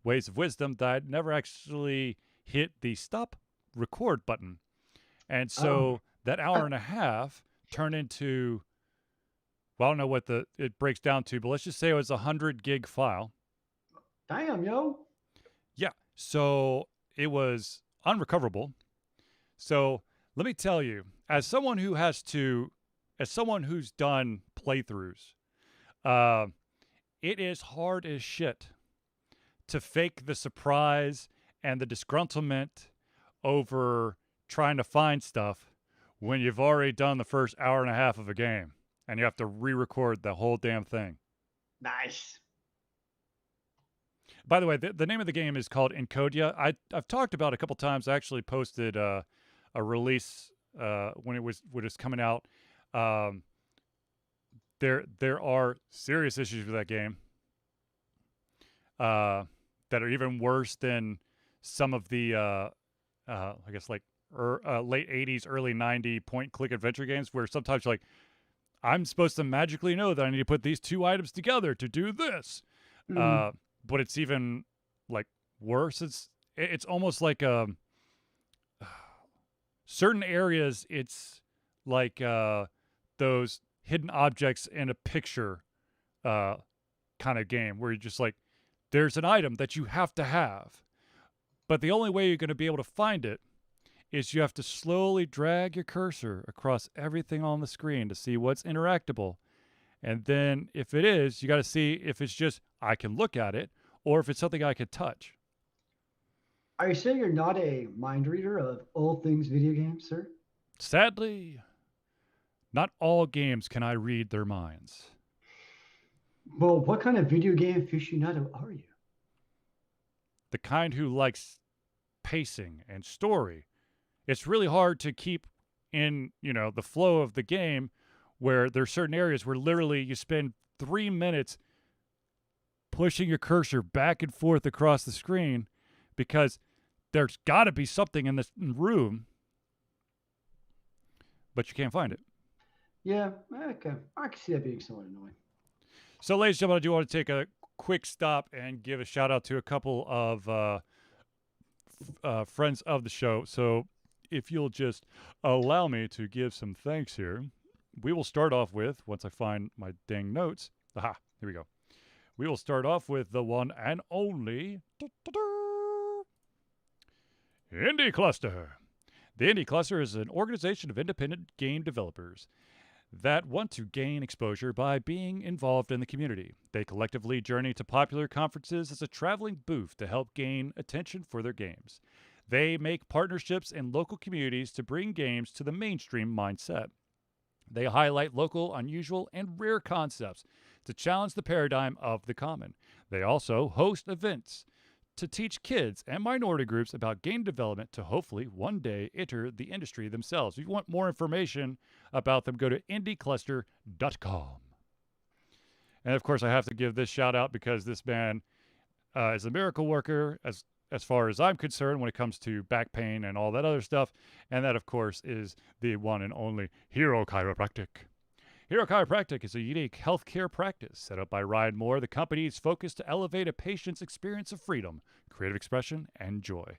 ways of wisdom, that I'd never actually hit the stop record button. And so that hour and a half turned into, well, I don't know what it breaks down to, but let's just say it was a 100 gig file. Damn, yo. Yeah. So it was unrecoverable. So let me tell you, as someone who's done playthroughs, it is hard as shit to fake the surprise and the disgruntlement over trying to find stuff when you've already done the first hour and a half of a game and you have to re-record the whole damn thing. Nice. By the way, the name of the game is called Encodia. I've talked about it a couple times. I actually posted a release when it was coming out. There are serious issues with that game that are even worse than some of the I guess like late 80s, early 90s point-click adventure games where sometimes you're like, I'm supposed to magically know that I need to put these two items together to do this. But it's even like worse. It's almost like certain areas. It's like those hidden objects in a picture kind of game where you're just like, there's an item that you have to have, but the only way you're going to be able to find it is you have to slowly drag your cursor across everything on the screen to see what's interactable. And then if it is, you got to see if it's just, I can look at it, or if it's something I can touch. Are you saying you're not a mind reader of all things video games, sir? Sadly, not all games can I read their minds. Well, what kind of video game aficionado are you? The kind who likes pacing and story. It's really hard to keep in, the flow of the game where there's certain areas where literally you spend 3 minutes pushing your cursor back and forth across the screen because there's got to be something in this room, but you can't find it. Yeah, okay. I can see that being somewhat annoying. So, ladies and gentlemen, I do want to take a quick stop and give a shout out to a couple of friends of the show. So, if you'll just allow me to give some thanks here, we will start off with, once I find my dang notes, here we go. We will start off with the one and only Indie Cluster. The Indie Cluster is an organization of independent game developers that want to gain exposure by being involved in the community. They collectively journey to popular conferences as a traveling booth to help gain attention for their games. They make partnerships in local communities to bring games to the mainstream mindset. They highlight local, unusual, and rare concepts to challenge the paradigm of the common. They also host events to teach kids and minority groups about game development to hopefully one day enter the industry themselves. If you want more information about them, go to indiecluster.com. And of course, I have to give this shout out because this man is a miracle worker as far as I'm concerned when it comes to back pain and all that other stuff. And that, of course, is the one and only Hero Chiropractic. Hero Chiropractic is a unique healthcare practice set up by Ryan Moore. The company is focused to elevate a patient's experience of freedom, creative expression, and joy.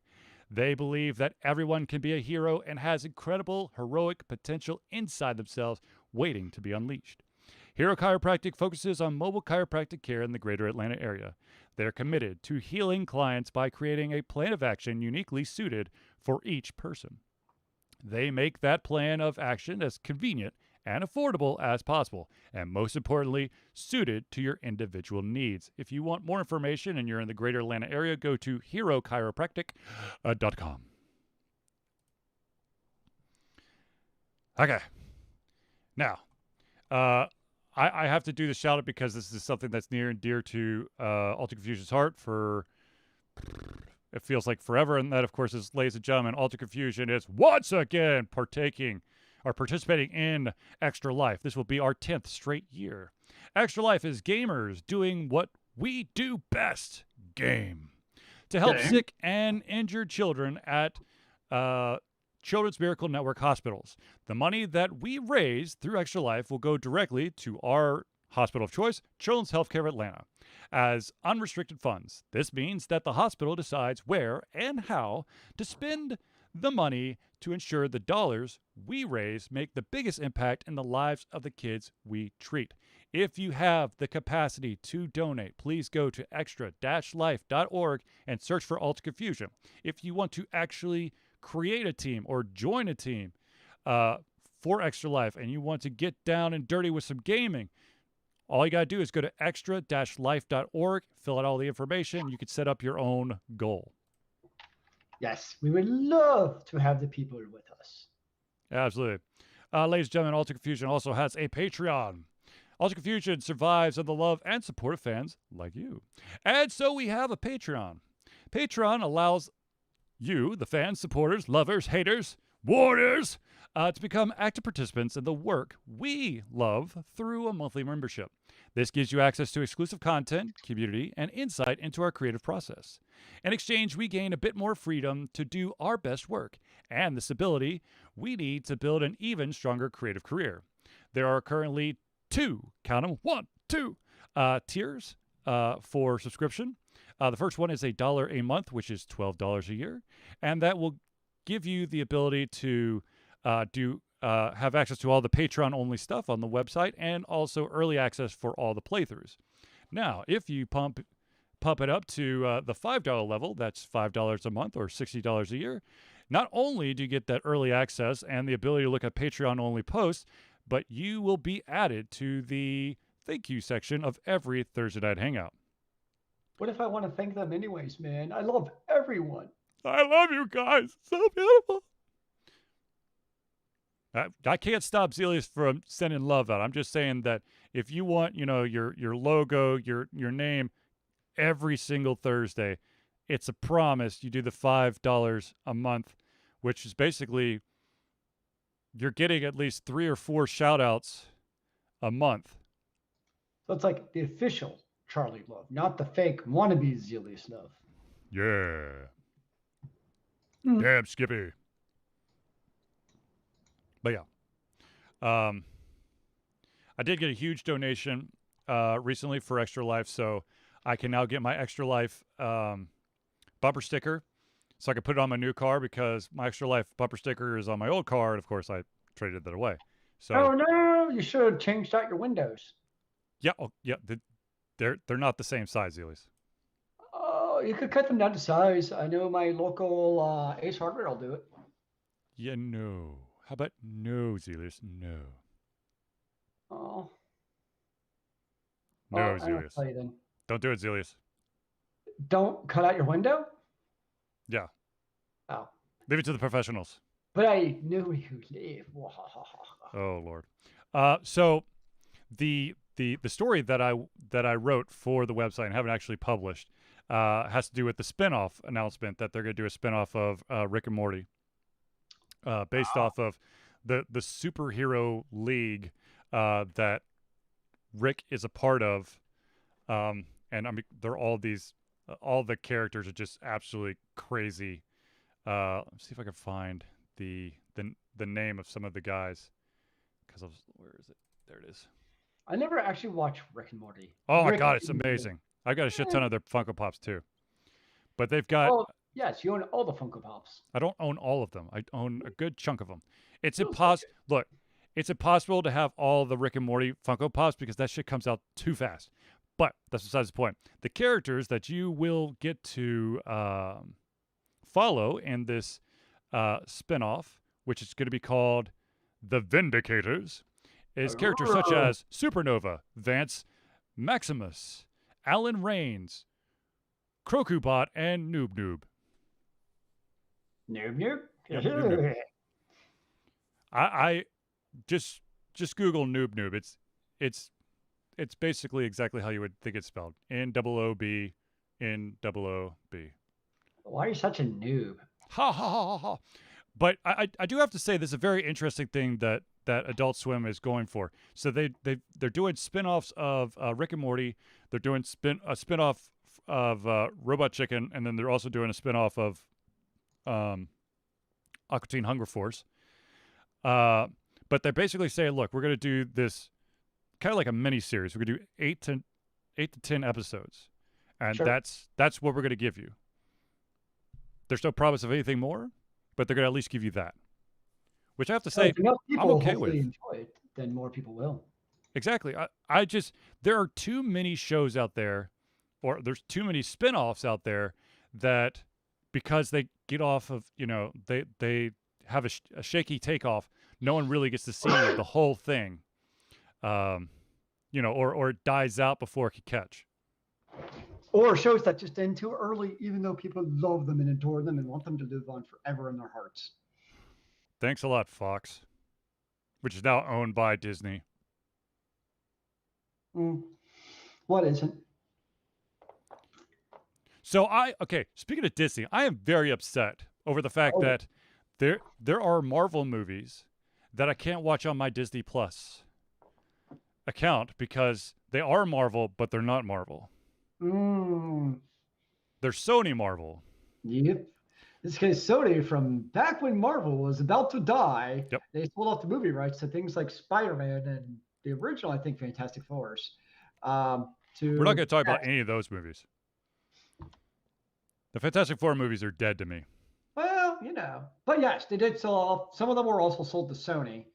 They believe that everyone can be a hero and has incredible heroic potential inside themselves waiting to be unleashed. Hero Chiropractic focuses on mobile chiropractic care in the greater Atlanta area. They're committed to healing clients by creating a plan of action uniquely suited for each person. They make that plan of action as convenient and affordable as possible, and most importantly, suited to your individual needs. If you want more information and you're in the greater Atlanta area, go to herochiropractic.com. Okay. Now, I have to do the shout out because this is something that's near and dear to Alter Confusion's heart for, it feels like forever. And that, of course, is, ladies and gentlemen, Alter Confusion is once again participating in Extra Life. This will be our 10th straight year. Extra Life is gamers doing what we do best, game. To help sick and injured children at Children's Miracle Network hospitals. The money that we raise through Extra Life will go directly to our hospital of choice, Children's Healthcare Atlanta, as unrestricted funds. This means that the hospital decides where and how to spend the money to ensure the dollars we raise make the biggest impact in the lives of the kids we treat. If you have the capacity to donate, please go to extra-life.org and search for Alter Confusion. If you want to actually create a team or join a team for Extra Life and you want to get down and dirty with some gaming, all you got to do is go to extra-life.org, fill out all the information. You can set up your own goal. Yes, we would love to have the people with us. Absolutely. Ladies and gentlemen, Alter Confusion also has a Patreon. Alter Confusion survives on the love and support of fans like you. And so we have a Patreon. Patreon allows you, the fans, supporters, lovers, haters, warriors, to become active participants in the work we love through a monthly membership. This gives you access to exclusive content, community, and insight into our creative process. In exchange, we gain a bit more freedom to do our best work and the stability we need to build an even stronger creative career. There are currently two tiers for subscription. The first one is $1 a month, which is $12 a year, and that will give you the ability to have access to all the Patreon-only stuff on the website and also early access for all the playthroughs. Now, if you pump it up to the $5 level, that's $5 a month or $60 a year, not only do you get that early access and the ability to look at Patreon-only posts, but you will be added to the thank you section of every Thursday night hangout. What if I want to thank them anyways, man? I love everyone. I love you guys. So beautiful. I can't stop Zelius from sending love out. I'm just saying that if you want, your logo, your name every single Thursday, it's a promise. You do the $5 a month, which is basically you're getting at least 3 or 4 shout outs a month. So it's like the official Charlie Love, not the fake wannabe Zelius Love. Yeah. Damn, Skippy. But yeah. I did get a huge donation recently for Extra Life, so I can now get my Extra Life bumper sticker so I can put it on my new car because my Extra Life bumper sticker is on my old car, and of course I traded that away. So oh no, you should have changed out your windows. Yeah, they're not the same size, Zelius. Oh, you could cut them down to size. I know my local Ace Hardware will do it. Yeah, no. How about no, Zelius? No. Oh. No, well, Zelius. Then. Don't do it, Zelius. Don't cut out your window? Yeah. Oh. Leave it to the professionals. But I knew where you live. Oh, Lord. So the story that I wrote for the website and haven't actually published has to do with the spinoff announcement that they're going to do a spinoff of Rick and Morty, based off of the superhero league that Rick is a part of, and I mean they're all the characters are just absolutely crazy. Let's see if I can find the name of some of the guys because where is it? There it is. I never actually watched Rick and Morty. Oh my God, it's amazing. I've got a shit ton of their Funko Pops too. But they've got... Oh, yes, you own all the Funko Pops. I don't own all of them. I own a good chunk of them. It's impossible. Look, It's impossible to have all the Rick and Morty Funko Pops because that shit comes out too fast. But that's besides the point. The characters that you will get to follow in this spinoff, which is going to be called The Vindicators, is characters such as Supernova, Vance Maximus, Alan Rains, Crocubot, and Noob Noob. Noob noob. Yep, Noob Noob. I just Google Noob Noob. It's basically exactly how you would think it's spelled. N-O-O-B, N-O-O-B. Why are you such a noob? Ha ha ha ha ha. But I do have to say this is a very interesting thing that Adult Swim is going for. So they're doing spin-offs of Rick and Morty. They're doing a spin-off of Robot Chicken, and then they're also doing a spin-off of Aqua Teen Hunger Force. But they're basically saying, look, we're going to do this kind of like a mini series. We're going to do 8 to 10 episodes, and Sure. that's what we're going to give you. There's no promise of anything more, but they're going to at least give you that. Which I have to say, if enough people I'm okay hopefully with. enjoy it, then more people will. Exactly. I just, there are too many shows out there, or there's too many spin-offs out there that because they get off of, they have a shaky takeoff, no one really gets to see the whole thing, or it dies out before it can catch. Or shows that just end too early, even though people love them and adore them and want them to live on forever in their hearts. Thanks a lot, Fox, which is now owned by Disney. What isn't? So speaking of Disney, I am very upset over the fact that there are Marvel movies that I can't watch on my Disney Plus account because they are Marvel, but they're not Marvel. They're Sony Marvel. Yep. This case, Sony, from back when Marvel was about to die, Yep. They sold off the movie rights to things like Spider-Man and the original, I think, Fantastic Fours. We're not going to talk about any of those movies. The Fantastic Four movies are dead to me. Well, but yes, they did sell off. Some of them were also sold to Sony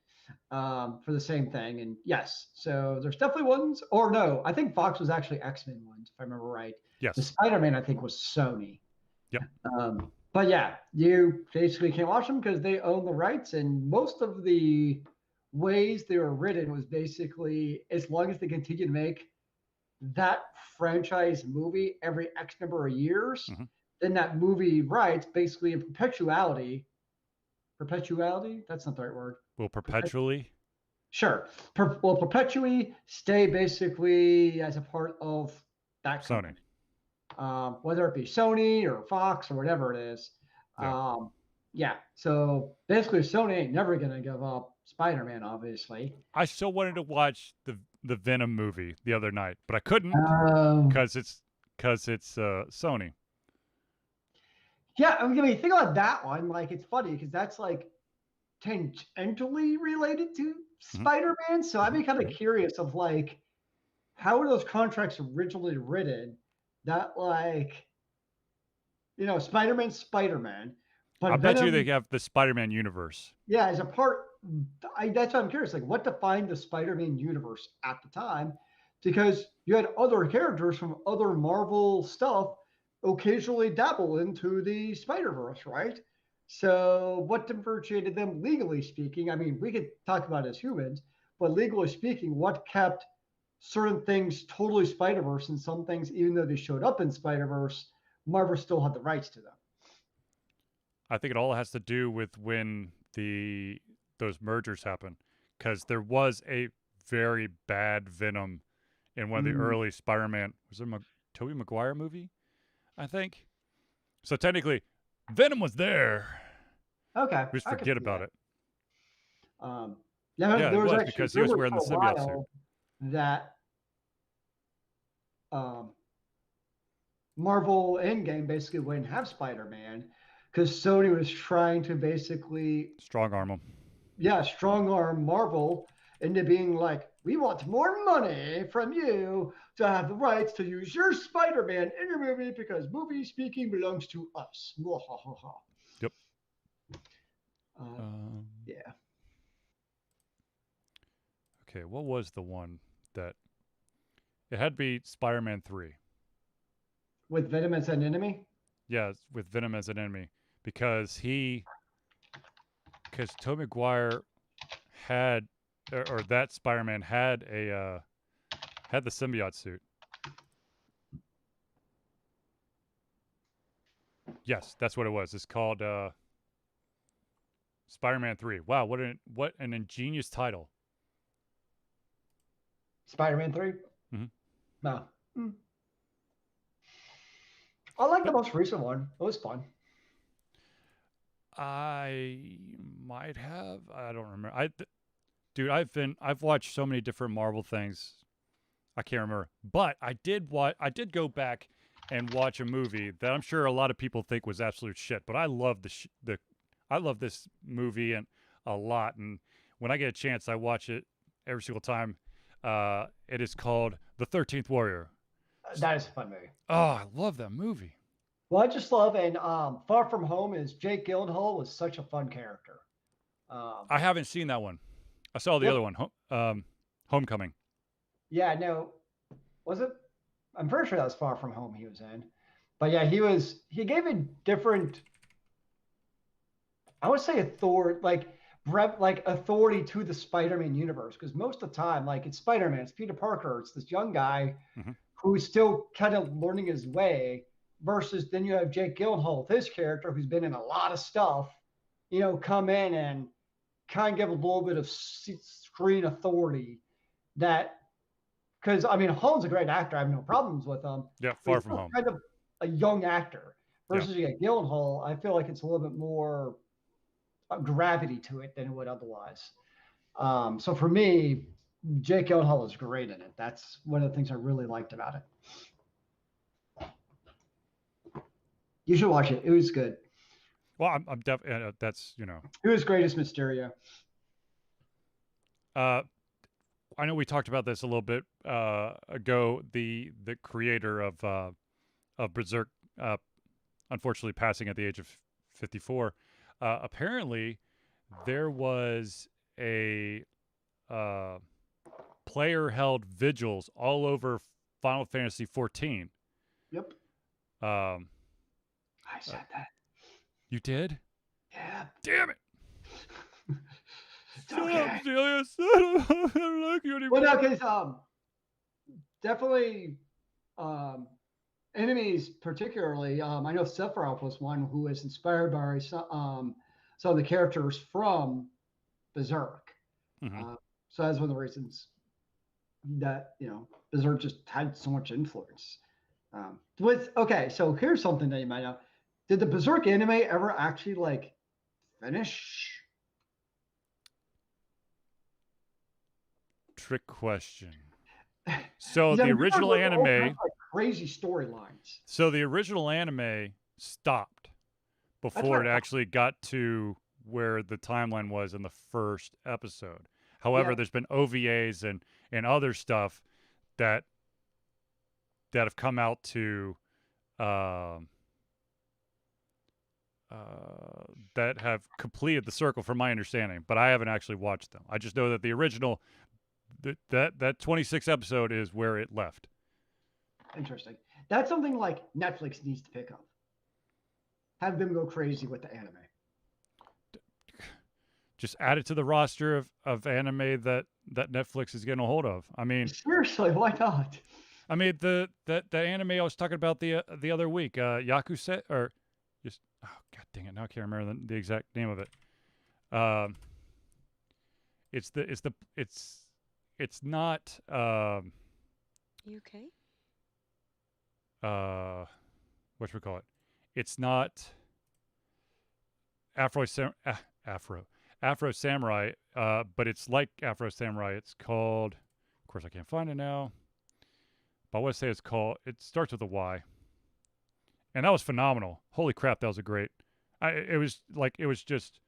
for the same thing. And yes, so there's definitely ones. Or no, I think Fox was actually X-Men ones, if I remember right. Yes. The Spider-Man, I think, was Sony. Yep. But yeah, you basically can't watch them because they own the rights, and most of the ways they were written was basically as long as they continue to make that franchise movie every X number of years, then that movie rights basically in perpetuality. Perpetuality? That's not the right word. Will perpetually? Sure. Will perpetually stay basically as a part of that company. Sony. Whether it be Sony or Fox or whatever it is. Yeah. So basically Sony ain't never going to give up Spider-Man, obviously. I still wanted to watch the Venom movie the other night, but I couldn't because it's Sony. Yeah, I mean, think about that one. Like, it's funny because that's like tangentially related to Spider-Man. So I'd be kind of curious of like, how were those contracts originally written? That like, Spider-Man's Spider-Man. But I bet you they have the Spider-Man universe. Yeah, as a part, that's what I'm curious. Like, what defined the Spider-Man universe at the time? Because you had other characters from other Marvel stuff occasionally dabble into the Spider-Verse, right? So what differentiated them legally speaking? I mean, we could talk about it as humans, but legally speaking, what kept certain things totally Spider-Verse and some things, even though they showed up in Spider-Verse, Marvel still had the rights to them? I think it all has to do with when those mergers happen, because there was a very bad Venom in one of the early Spider-Man. Was it a Tobey Maguire movie? I think. So technically, Venom was there. Okay. We just forget about it. There it was was actually because he was wearing the symbiote suit. That Marvel Endgame basically wouldn't have Spider-Man because Sony was trying to basically strong arm him. Yeah, strong arm Marvel into being like, we want more money from you to have the rights to use your Spider-Man in your movie because movie speaking belongs to us. Yep. Yeah. Okay, what was the one that it had to be Spider-Man 3. With Venom as an enemy? Yeah, with Venom as an enemy because Tobey Maguire had or that Spider-Man had the symbiote suit. Yes, that's what it was. It's called Spider-Man 3. Wow, what an ingenious title. Spider-Man 3? Mhm. No. I like the But- most recent one. It was fun. I might have. I don't remember. Dude, I've watched so many different Marvel things. I can't remember. But I did go back and watch a movie that I'm sure a lot of people think was absolute shit, but I love I love this movie and a lot, and when I get a chance I watch it every single time. It is called The 13th Warrior. That is a fun movie. Oh, I love that movie. Well, I just love, and Far From Home is Jake Gyllenhaal was such a fun character. I haven't seen that one. I saw the Yep. other one, Homecoming. Yeah, no, was it? I'm pretty sure that was Far From Home he was in. But yeah, he gave a different, I would say authority to the Spider-Man universe. Because most of the time, like it's Spider-Man, it's Peter Parker, it's this young guy Mhm. who's still kind of learning his way, versus then you have Jake Gyllenhaal, his character, who's been in a lot of stuff, come in and kind of give a little bit of screen authority that, because I mean, Holland's a great actor. I have no problems with him. Yeah, But Far he's From still Home. kind of a young actor Yeah. versus you get Gyllenhaal. I feel like it's a little bit more gravity to it than it would otherwise. So for me, Jake Gyllenhaal is great in it. That's one of the things I really liked about it. You should watch it. It was good. Well, I'm definitely that's It was great as Mysterio. I know we talked about this a little bit ago. The creator of Berserk, unfortunately passing at the age of 54. Apparently, there was a player held vigils all over Final Fantasy 14. Yep. Um, I said that. you did? Yeah. Damn it! It's Shut okay. up, Celius. I don't like you anymore. Well, no, because definitely enemies, particularly. I know Sephiroth was one who was inspired by some of the characters from Berserk. Mhm. So that's one of the reasons that Berserk just had so much influence. Okay, so here's something that you might know: did the Berserk anime ever actually finish? Trick question. So Yeah, the you original guys all have, anime. crazy storylines. So the original anime stopped before right. it actually got to where the timeline was in the first episode. However, Yeah. there's been OVAs and other stuff that have come out to that have completed the circle from my understanding, but I haven't actually watched them. I just know that the original that 26 episode is where it left. Interesting. That's something like Netflix needs to pick up. Have them go crazy with the anime. Just add it to the roster of anime that Netflix is getting a hold of. I mean, Seriously, why not? I mean the anime I was talking about the other week, Yakuza, or just oh god dang it, now I can't remember the exact name of it. It's not You okay? whatchamacallit? It's not Afro Samurai, but it's like Afro Samurai. It's called, of course I can't find it now, but I want to say it starts with a Y. And that was phenomenal. Holy crap, that was a great, it was just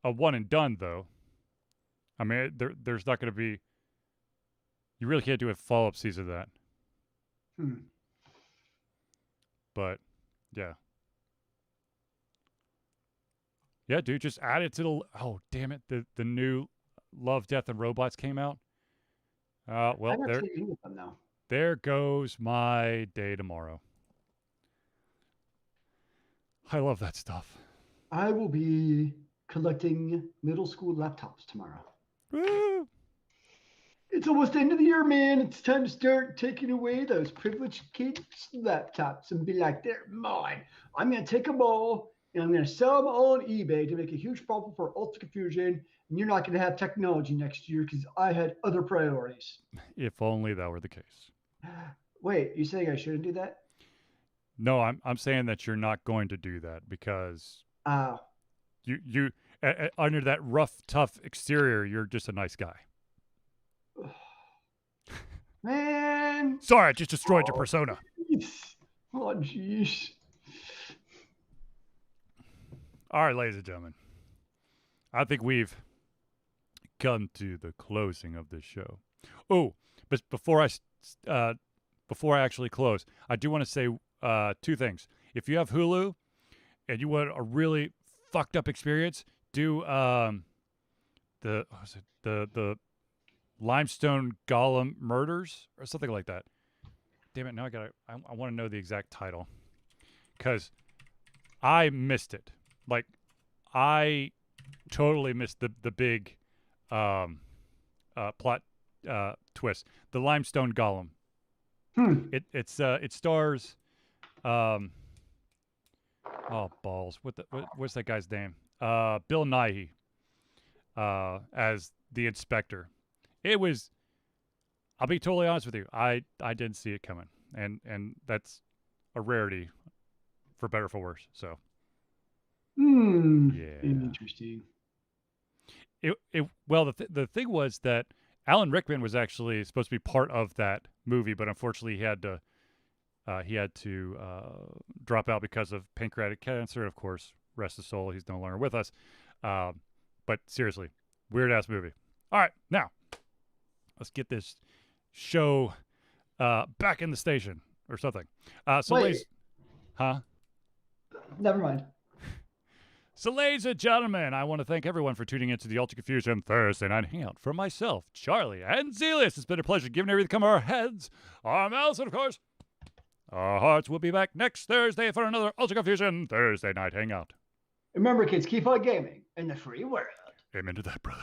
a one and done though. I mean, there's not going to be, you really can't do a follow-up season of that. But, yeah. Yeah, dude, just add it to oh, damn it. The new Love, Death, and Robots came out. Well, I got there, 2 meetings with them now. there goes my day tomorrow. I love that stuff. I will be collecting middle school laptops tomorrow. Woo! It's almost the end of the year, man. It's time to start taking away those privileged kids' laptops and be like, they're mine. I'm going to take them all and I'm going to sell them all on eBay to make a huge profit for Ultra Confusion. And you're not going to have technology next year because I had other priorities. If only that were the case. Wait, you saying I shouldn't do that? No, I'm saying that you're not going to do that because you under that rough, tough exterior, you're just a nice guy. Man. Sorry, I just destroyed your persona. Oh, jeez. All right, ladies and gentlemen, I think we've come to the closing of this show. Oh, but before I actually close, I do want to say 2 things. If you have Hulu and you want a really fucked up experience, do the Limestone Golem Murders or something like that. Damn it! Now I want to know the exact title because I missed it. Like I totally missed the big plot twist. The Limestone Golem. It stars oh balls. What's that guy's name? Bill Nighy as the inspector. It was, I'll be totally honest with you, I didn't see it coming. And that's a rarity for better or for worse. So yeah. Interesting. Well the thing was that Alan Rickman was actually supposed to be part of that movie, but unfortunately he had to drop out because of pancreatic cancer. Of course, rest his soul, he's no longer with us. But seriously, weird ass movie. All right, now let's get this show back in the station or something. Wait. Huh? Never mind. So, ladies and gentlemen, I want to thank everyone for tuning into the Ultra Confusion Thursday Night Hangout. For myself, Charlie, and Zelius, it's been a pleasure giving everything come our heads, our mouths, and of course, our hearts. Will be back next Thursday for another Ultra Confusion Thursday Night Hangout. Remember, kids, keep on gaming in the free world. Amen to that, brother.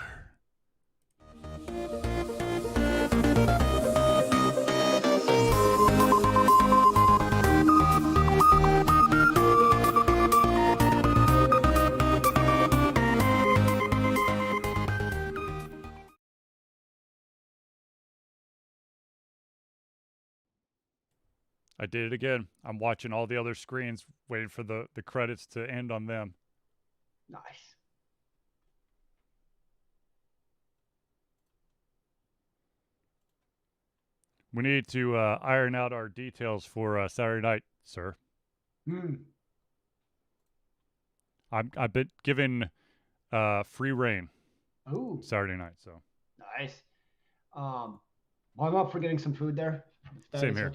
I did it again. I'm watching all the other screens, waiting for the credits to end on them. Nice. We need to iron out our details for Saturday night, sir. I've been given free reign. Oh. Saturday night, so. Nice. Well, I'm up for getting some food there. Same here.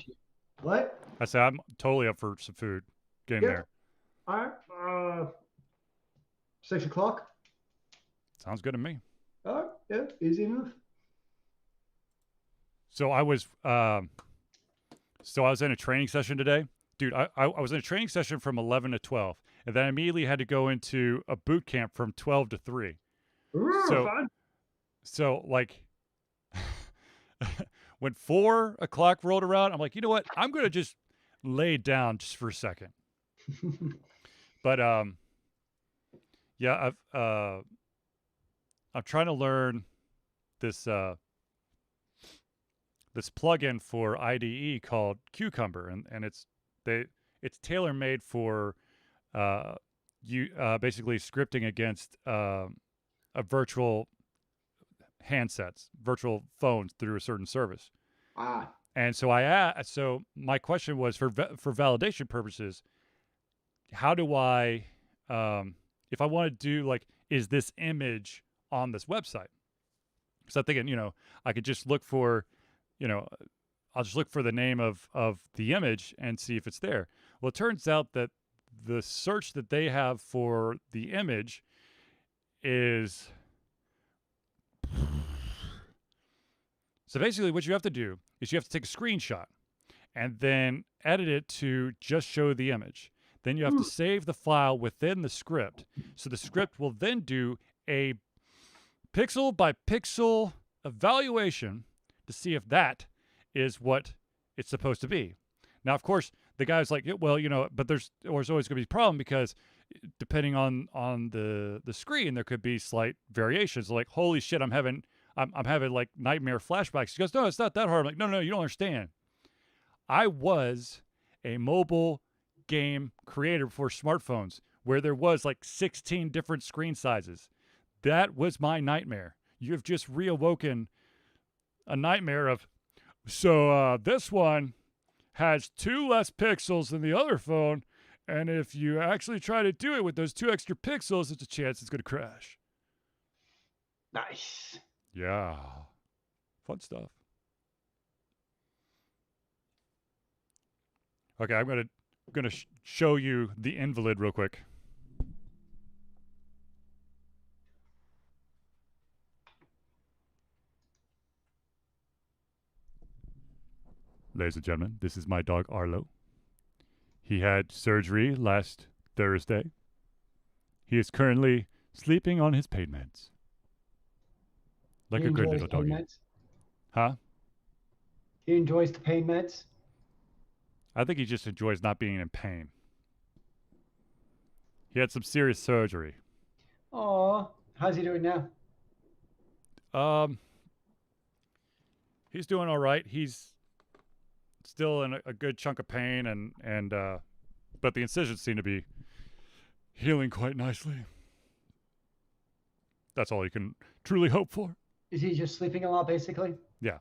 What? I said I'm totally up for some food. Getting there. All right. 6 o'clock. Sounds good to me. All right. Yeah, easy enough. So I was in a training session today. Dude, I was in a training session from 11 to 12, and then I immediately had to go into a boot camp from 12 to 3. Fun. So like when 4 o'clock rolled around, I'm like, you know what? I'm going to just lay down just for a second. But yeah, I'm trying to learn this this plugin for IDE called Cucumber, and it's tailor-made for basically scripting against a virtual handsets, virtual phones through a certain service. And so so my question was for validation purposes, how do I if I want to do like, is this image on this website? Because I'm thinking, I could just look for, I'll just look for the name of the image and see if it's there. Well, it turns out that the search that they have for the image is So basically what you have to do is you have to take a screenshot and then edit it to just show the image. Then you have to save the file within the script. So the script will then do a pixel by pixel evaluation to see if that is what it's supposed to be. Now, of course, the guy's like, well, but there's always going to be a problem because depending on the screen, there could be slight variations. Like, holy shit, I'm having like nightmare flashbacks. He goes, no, it's not that hard. I'm like, no, you don't understand. I was a mobile game creator for smartphones where there was like 16 different screen sizes. That was my nightmare. You have just reawoken a nightmare of, so this one has 2 less pixels than the other phone, and if you actually try to do it with those 2 extra pixels, there's a chance it's going to crash. Nice. Yeah. Fun stuff. Okay, I'm gonna show you the invalid real quick. Ladies and gentlemen, this is my dog Arlo. He had surgery last Thursday. He is currently sleeping on his pain meds. Like He a good enjoys little pain doggy. meds? Huh? He enjoys the pain meds? I think he just enjoys not being in pain. He had some serious surgery. Aw, how's he doing now? He's doing all right. He's still in a good chunk of pain, and but the incisions seem to be healing quite nicely. That's all you can truly hope for. Is he just sleeping a lot, basically? Yeah.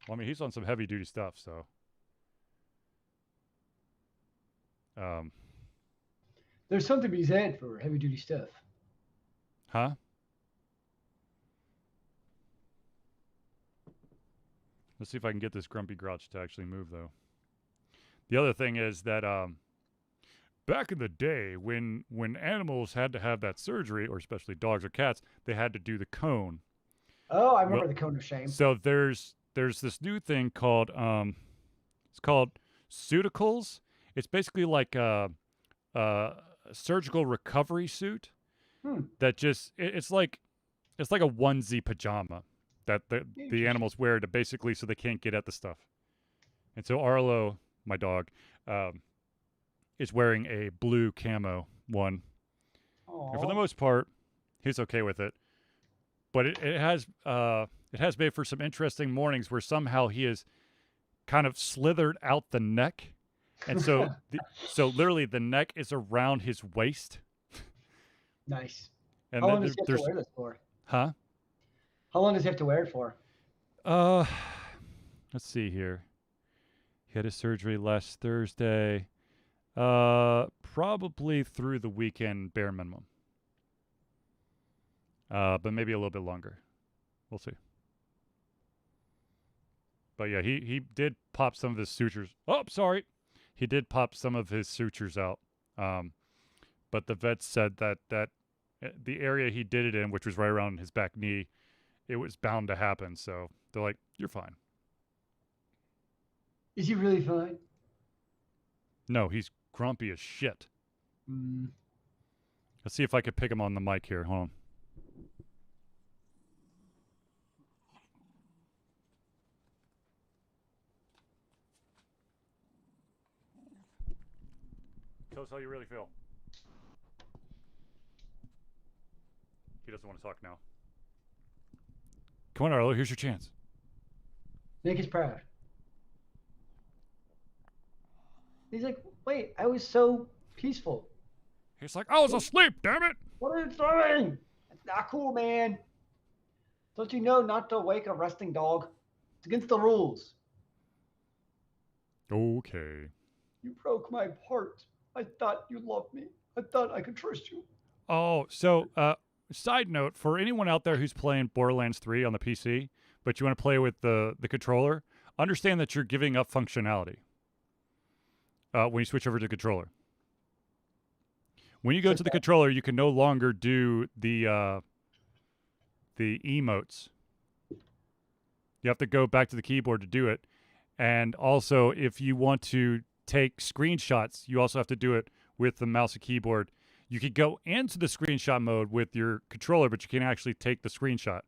Well, I mean, he's on some heavy duty stuff, so. There's something to be said for heavy duty stuff. Huh? Let's see if I can get this grumpy grouch to actually move, though. The other thing is that back in the day, when animals had to have that surgery, or especially dogs or cats, they had to do the cone. Oh, I remember the cone of shame. So there's this new thing called it's called Suticals. It's basically like a surgical recovery suit that just it's like a onesie pajama that the animals wear to basically so they can't get at the stuff. And so Arlo, my dog, is wearing a blue camo one. Aww. And for the most part, he's okay with it. But it has made for some interesting mornings where somehow he is kind of slithered out the neck. And so so literally the neck is around his waist. Nice. And How then long does he have to wear this for? Huh? How long does he have to wear it for? Let's see here. He had his surgery last Thursday. Probably through the weekend, bare minimum. But maybe a little bit longer. We'll see. But yeah, he did pop some of his sutures. Oh, sorry. He did pop some of his sutures out. But the vet said that the area he did it in, which was right around his back knee, it was bound to happen. So they're like, you're fine. Is he really fine? No, he's grumpy as shit. Mm. Let's see if I could pick him on the mic here. Hold on. Tell us how you really feel. He doesn't want to talk now. Come on, Arlo. Here's your chance. Make us proud. He's like, wait, I was so peaceful. He's like, I was asleep, damn it. What are you doing? That's not cool, man. Don't you know not to wake a resting dog? It's against the rules. Okay. You broke my heart. I thought you loved me. I thought I could trust you. Oh, so side note, for anyone out there who's playing Borderlands 3 on the PC, but you want to play with the controller, understand that you're giving up functionality when you switch over to the controller. When you go to the controller, you can no longer do the emotes. You have to go back to the keyboard to do it. And also, if you want to take screenshots, you also have to do it with the mouse and keyboard. You could go into the screenshot mode with your controller, but you can't actually take the screenshot.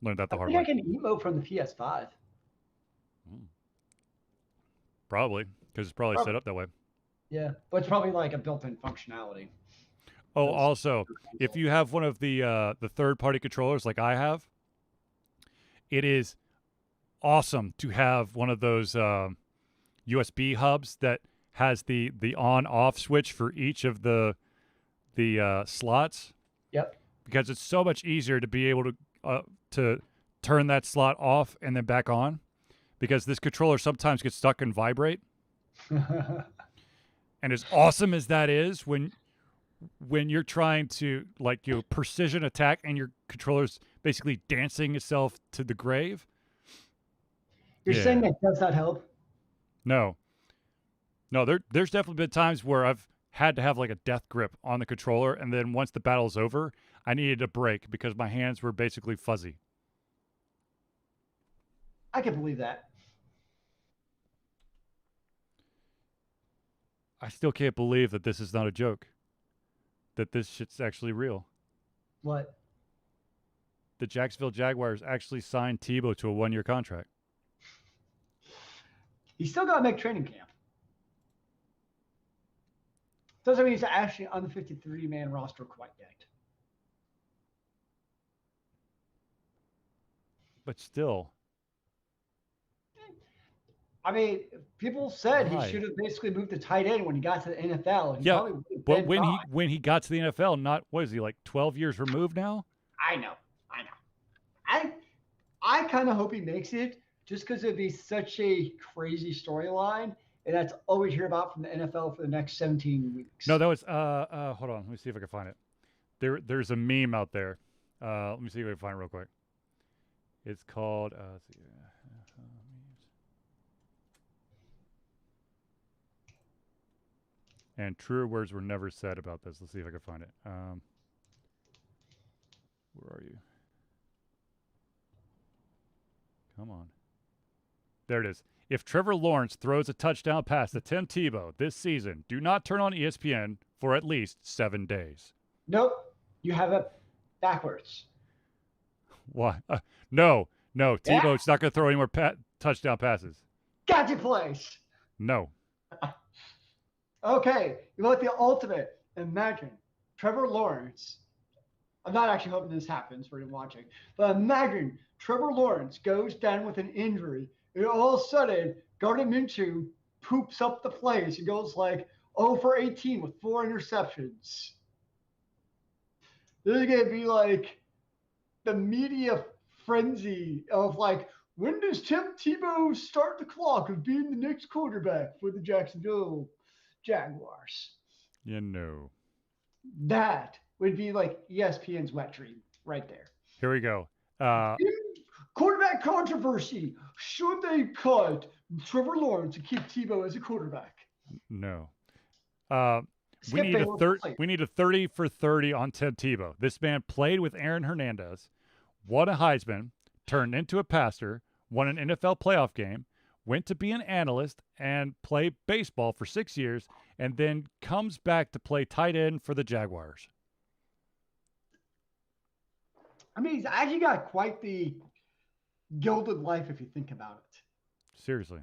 Learned that the I hard think way. I can emote from the PS5. Probably, because it's probably set up that way. Yeah, but it's probably like a built-in functionality. Oh, Those- also, if you have one of the third-party controllers like I have, it is awesome to have one of those USB hubs that has the on-off switch for each of the slots. Yep. Because it's so much easier to be able to turn that slot off and then back on. Because this controller sometimes gets stuck in vibrate. And as awesome as that is, when you're trying to precision attack and your controller's basically dancing itself to the grave. You're saying that does not help? No, there's definitely been times where I've had to have like a death grip on the controller, and then once the battle's over, I needed a break because my hands were basically fuzzy. I can believe that. I still can't believe that this is not a joke. That this shit's actually real. What? The Jacksonville Jaguars actually signed Tebow to a 1-year contract. He's still got to make training camp. Doesn't mean he's actually on the 53-man roster quite yet. But still. I mean, people said Why? he should have basically moved to tight end when he got to the NFL. He Yeah, probably would have but been when he got to the NFL, not what is he like 12 years removed now? I know. I kind of hope he makes it just because it'd be such a crazy storyline, and that's all we hear about from the NFL for the next 17 weeks. No, that was hold on, let me see if I can find it. There's a meme out there. Let me see if I can find it real quick. It's called let's see. And truer words were never said about this. Let's see if I can find it. Where are you? Come on. There it is. If Trevor Lawrence throws a touchdown pass to Tim Tebow this season, do not turn on ESPN for at least 7 days. Nope. You have it backwards. Why? No. Tebow's not going to throw any more touchdown passes. Gotcha place. No. Okay. You want the ultimate? Imagine Trevor Lawrence. I'm not actually hoping this happens for you watching, but imagine Trevor Lawrence goes down with an injury, and all of a sudden, Gardner Minshew poops up the place and goes like 0 for 18 with 4 interceptions. This is going to be like the media frenzy of like, when does Tim Tebow start the clock of being the next quarterback for the Jacksonville Jaguars? You know. That would be like ESPN's wet dream right there. Here we go. Quarterback controversy. Should they cut Trevor Lawrence and keep Tebow as a quarterback? No. Skip We need a 30 for 30 on Tim Tebow. This man played with Aaron Hernandez, won a Heisman, turned into a pastor, won an NFL playoff game, went to be an analyst and play baseball for 6 years, and then comes back to play tight end for the Jaguars. I mean, he's actually got quite the gilded life if you think about it. Seriously.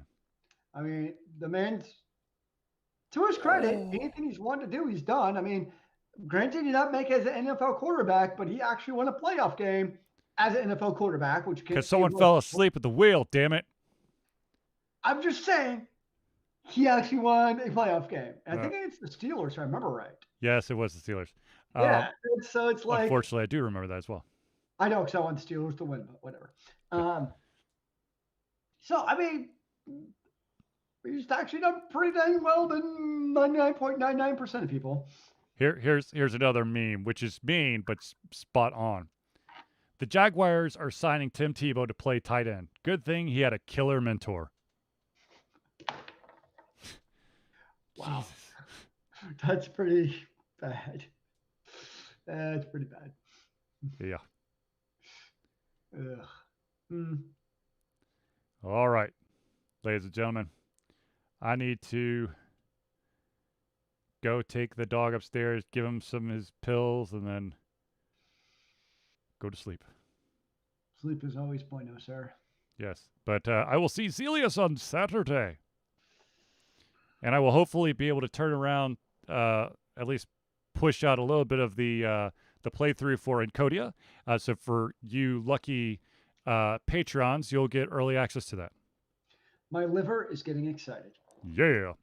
I mean, the man's, to his credit, anything he's wanted to do, he's done. I mean, granted, he did not make it as an NFL quarterback, but he actually won a playoff game as an NFL quarterback, which because someone fell asleep at the wheel. Damn it! I'm just saying, he actually won a playoff game. And I think it's the Steelers, if I remember right. Yes, it was the Steelers. Yeah, so it's like. Unfortunately, I do remember that as well. I know, because I want the Steelers to win, but whatever. So, I mean, he's actually done pretty dang well than 99.99% of people. Here's another meme, which is mean but spot on. The Jaguars are signing Tim Tebow to play tight end. Good thing he had a killer mentor. Wow. That's pretty bad. That's pretty bad. Yeah. Ugh. Mm. All right, ladies and gentlemen, I need to go take the dog upstairs, give him some of his pills, and then go to sleep. Sleep is always bueno, sir. Yes, but I will see Zelius on Saturday. And I will hopefully be able to turn around, at least push out a little bit of the playthrough for Encodia. So for you lucky patrons, you'll get early access to that. My liver is getting excited. Yeah.